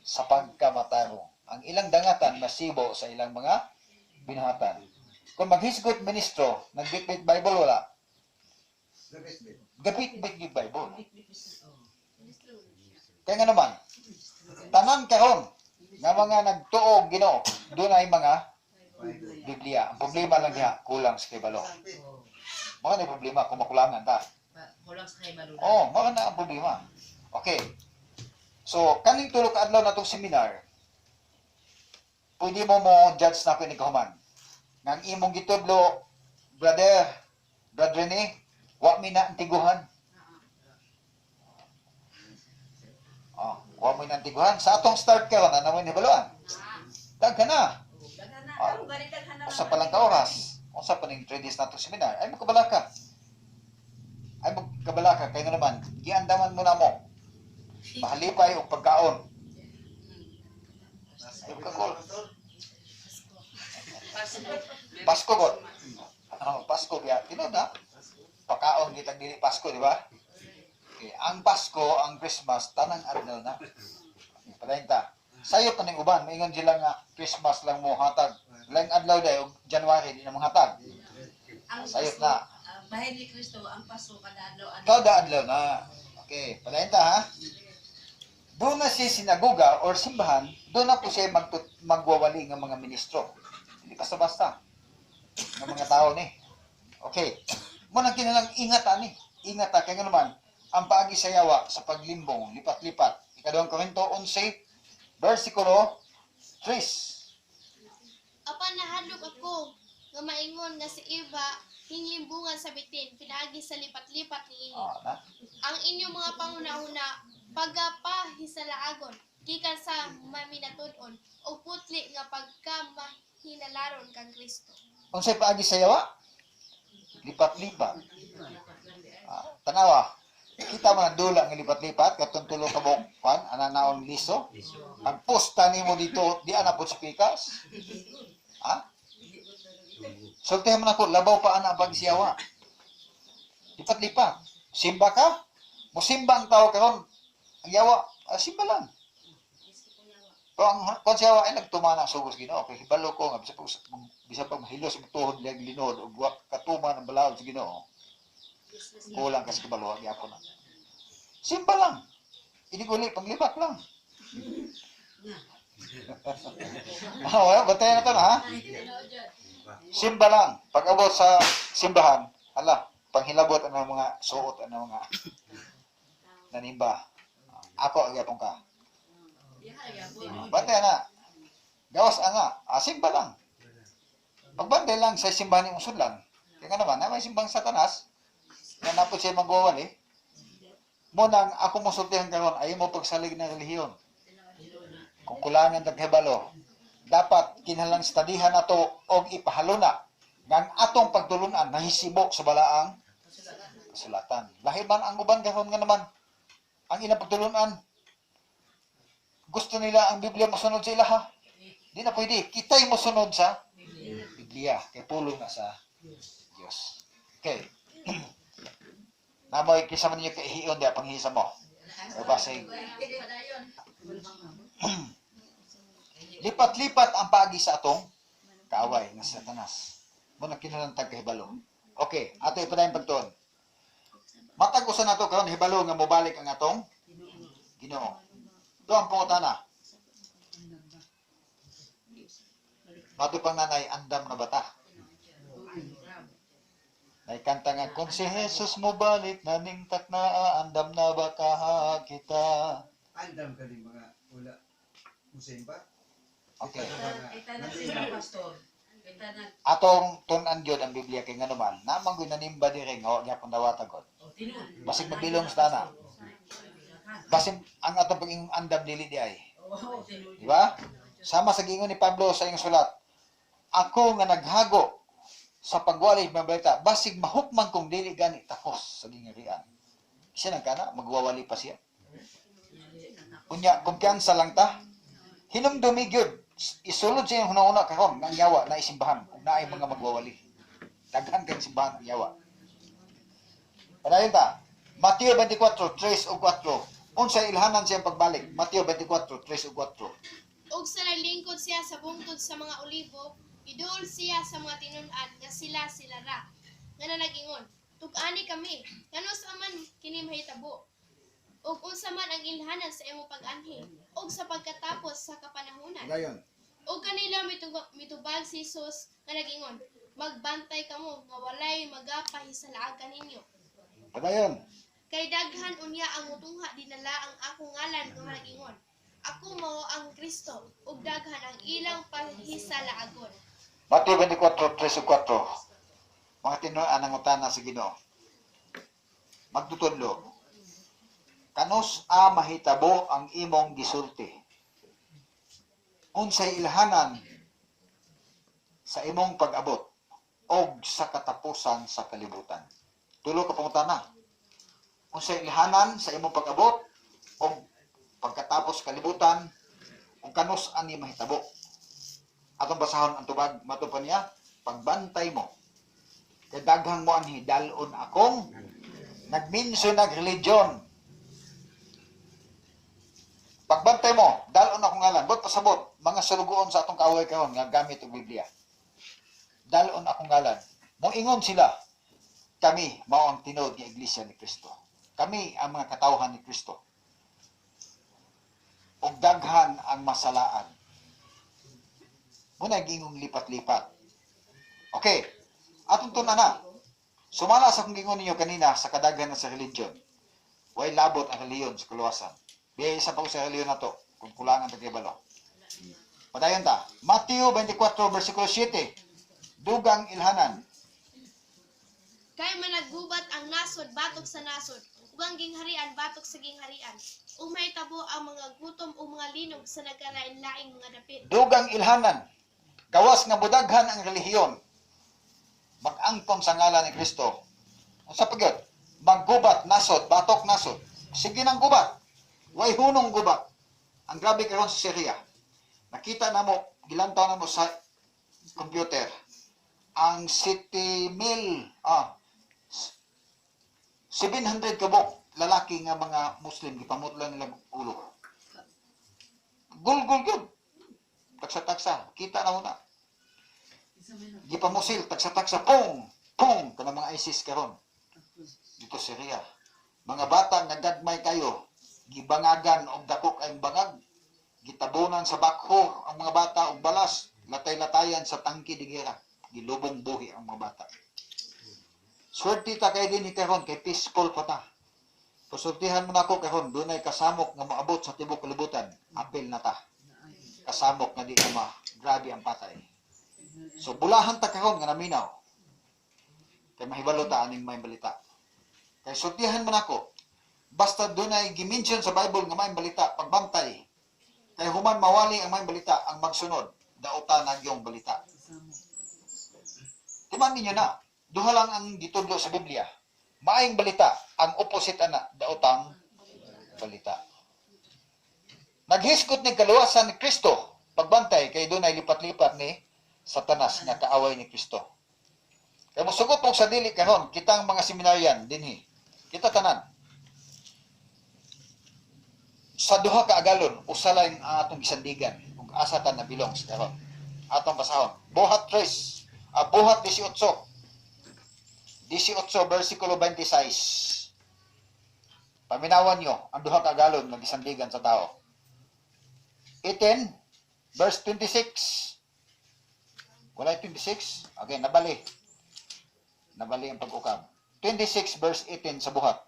sa pagkamatarong. Ang ilang dangatan masibo sa ilang mga binuhatan. Kung maghisgot ministro, nagbitbit Bible wala. Gabit-bit yung Bible. Kaya nga naman, tanan karon nga mga nagtuog Ginoo, doon ay mga Biblia. Ang problema lang niya, kulang sa kibalo. Mga na problema kung makulangan ta. Kulang sa kay balula. Mga na ang problema. Okay. So, kaning tulog adlaw na itong seminar, pwede mo judge na ko ni kahuman. Nang imong gitudlo, brother ni, wa mi na antiguhan. Wa mo na antiguhan. Sa atong start karon, ano mo ni baluan? Daghan na. Karon ganit na Usa pa lang ka oras. Usa pa ning 3 days na itong seminar. Ay magkabalaka. Kaya nga naman, giandaman mo na mo. Mahalipay o pagkaon. Ay pagkakol. Pasko ko. Pasko biya. Tinod na. Pagkaon kitang dili Pasko, di ba? Okay. Ang Pasko, ang Christmas, tanang adlaw na. Padayon ta. Sayo pa ning uban, maingon sila nga Christmas lang mo hatag. Lang adlaw day og January di na mo hatag. ang Sayot na. Bahay ni Kristo ang paso kada adlaw. Kada adlaw na. Okay, padayon ta ha. Doon na siya sinagoga or simbahan, doon na po siya magwawali ng mga ministro. Hindi basta-basta. Ng mga tao ni. Okay. Muna kinalang ingatan ni. Ingatan. Kaya nga naman, ang paagi sa yawa sa paglimbong, lipat-lipat. Ikaduhang Korinto 11, versikulo 3. Apan nahadlok ako nga maingon nga si Eva hinglimbungan sa bitin pinaagi sa lipat-lipat niini. Na? Ang inyong mga panghuna-huna pagapahisalaagon gikan sa maminatud-on o putli nga pagkamahinalaron kang Kristo. Unsay paagi sa yawa? Lipat-lipat. Tanawa. Kita man ang dula nga lipat-lipat katong tulo ka bukwan ananaon liso. Ang posta nimo dito di ana pud sa pikas. Sultihan man ako labaw pa ana pag siyawa. Lipat-lipat. Simba ka? Musimba ang tao karon. Ang yawa, simba lang. Pero ang siyawa ay nagtumana sa sugos Ginoo. Kay hibalo ko nga bisa pag mahilos ang tuhod lang linod o katuma ng balawod sa Ginoo. Kulang kasi kabalo ang yapon na. Simba lang. Inig-uli, panglibat lang. Batayan na ito na ha. Simba lang. Pag abot sa simbahan, panghilabot ang mga suot, ang mga nanimba. Ako ang yapon ka. Batayan na. Gawas nga. Simba lang. Pagbantay lang sa simbahan ng usod lang. Kaya naman, may simbang Satanas, na napot siya magwawali, munang ako mo sultihan karon ayaw mo pagsalig ng relihiyon. Kung kulangan taghibalo, dapat kinahanglan studihan nato og ipahaluna ngang atong pagtulunan nahisibo sa balaang kasulatan. Lahi man ang uban karon nga naman ang ilang pagtulunan gusto nila ang Biblia mosunod sa ila ha. Di na pwede. Kita'y mosunod sa Biblia. Kay pulong na sa Diyos. Okay. Namoy kisa man ninyo kaihiyon di panghisa mo. Babasay. Lipat-lipat ang paagi sa atong kaaway nga Satanas. Muna kinahanglan kahibalo. Okay, ato ipadayon pagtuon. Matag usa nato karon hibalo nga mobalik ang atong Ginoo. Ito ang pangutana. Mato pang nanay andam na bata. May kanta nga, kung si Jesus mo balik, naningtak na, andam na ba ka kita? Andam ka din mga wala. Musin ba? Okay. Ita na sila, Pastor. Ita na, Atong tunan gyud ang Biblia kay nganuman, namang gyud nanimba diri nga wa gyapon dawatagon. tinuod. Basig mabilong sa tana. Basig ang atong paging andam dili di ay. Oo, tinuod. Di ba? Sama sa gingon ni Pablo sa iyang sulat. Ako nga naghago sa pagwali ng balita, basig mahukman kong dili gani tapos sa gingarian. Siya nang kana, magwawali pa siya. Unya, kumpiyansa lang ta. Hinumdumi gyud. Isulod siya yung hunahuna karon ng yawa na isimbahan kung naay mga magwawali. Daghan kang simbahan ng yawa. Padayon ta. Mateo 24, 3 o 4. Unsay ilhanan siyang pagbalik. Mateo 24, 3 o 4. Ug sa naglingkod siya sa bungtod sa mga olivo, iduol siya sa mga tinud-an nga sila ra. Nga nalagingon, tug-ani kami, ngano sa man kini mahitabo. Ug unsa man ang ilhanan sa imong pag-anhi, ug sa pagkatapos sa kapanahunan. Dayon. Ug kanila mitubag si Jesus nga nagingon, magbantay kamo nga walay magapahisalaagan ninyo. Padayon. Kay daghan unya ang mutungha dinala ang akong ngalan nga nagingon. Ako mao ang Kristo, ug daghan ang ilang pahisalaagon. Mateo 24, 3 o 4. Mga tinuan ang utana sa Ginoo. Magtutudlo. Kanus a mahitabo ang imong gisulti. Unsay ilhanan sa imong pag-abot og sa katapusan sa kalibutan. Tulo ka pangutana. Unsay ilhanan sa imong pag-abot og pagkatapos kalibutan ug kanus ani mahitabo. Atong basahon ang tubag mato pa niya pagbantay mo. Kay daghang mo anhi dalon akong nagminso nagreligion. Pagbantay mo, dalon akong ngalan. Bot pasabot, mga salugoon sa atong kaaway karon nga gamit og Biblia. Dalon akong ngalan. Moingon sila, kami mao ang tinuod nga iglesia ni Kristo. Kami ang mga katawhan ni Kristo. Og daghan ang masalaan. Muna gingong lipat-lipat. Okay. Atong tunan na. Sumala sa kung gingon ninyo kanina sa kadaghan sa religion. Way labot ang reliyon sa kaluwasan. Biyay isa pa ko sa reliyon na to. Kung kulangan tagibalo. Padayon ta. Mateo 24 versikulo 7. Dugang ilhanan. Kay managgubat ang nasod batok sa nasod, ug ang gingharian batok sa gingharian. Ug mahitabo ang mga gutom o mga linog sa nagkalain-laing mga dapit. Dugang ilhanan. Gawas nga budaghan ang relihiyon. Mag-angkon sa ngalan ni Kristo. Sa pagyod, maggubat nasod, batok nasod. Sige nang gubat. Way hunong gubat. Ang grabe karon sa Syria. Nakita na mo, gilantaw na mo sa computer. Ang 700 kabok lalaki nga mga Muslim gipamutlan nila ulo. Gulgul gyud. Taksa-taksa, kita na mo na. Gipamusil, taksa-taksa, pong, pong, kanang mga ISIS karon dito sa Syria. Mga bata nga gagmay kayo, gibangagan og dako kayong bangag, gitabunan sa bakho ang mga bata og balas, latay-latayan sa tangki di gera, gilubong buhi ang mga bata. Swerte ta kay din karon kay peaceful pa ta. Pasultihan mo nako karon dunay kasamok nga moabot sa tibuok kalibutan, apil na ta. Kasamok nga di na grabe ang patay. So bulahan ta karon nga naminaw. Kay mahibalo ta aning may balita. Kay sultihan mo nako basta dunay gimension sa Bible nga may balita pagbantay. Kay human mawali ang may balita ang magsunod, dauta na gyung balita. Timan ninyo na, duha lang ang gitudlo sa Biblia. Maayong balita, ang opposite ana, daotang balita. Naghiskot ni kaluwasan ni Kristo pagbantay kay dunay lipat-lipat ni Satanas nga kaaway ni Kristo. Kaya musugot mo sa dili karon kitang mga seminaryan dinhi. Kita tanan. Sa duha ka agalon usa lang ang atong gisandigan ug asa ta nabilong sa karon. Atong basahon. Buhat 3, buhat 18. 18 versikulo 26. Paminawan nyo ang duha ka agalon nga gisandigan sa tao. 18 verse 26. Walay 26? Okay, nabali. Nabali ang pag-ukab. 26 verse 18 sa buhat.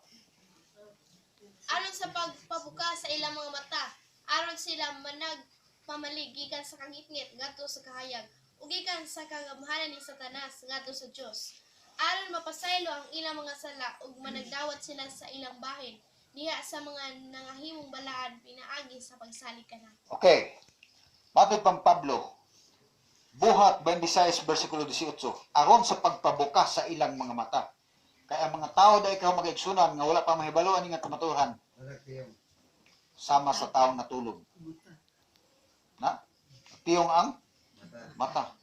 Aron sa pagpabuka sa ilang mga mata, aron sila managpamaligikan sa kangitngit ngadto sa kahayag, ug gikan sa kagamhanan ni Satanas ngadto sa Dios. Aron mapasaylo ang ilang mga sala ug managdawat sila sa ilang bahin diha sa mga nangahimong balaan pinaagi sa pagsalig kanan. Okay. Matod pang Pablo, buhat 26 versikulo 18, aron sa pagpabuka sa ilang mga mata. Kaya ang mga tao dahil ikaw mag-igsunan nga wala pa mahibaloan nga kamaturan sama sa taong natulog. Na? Tiyong ang mata.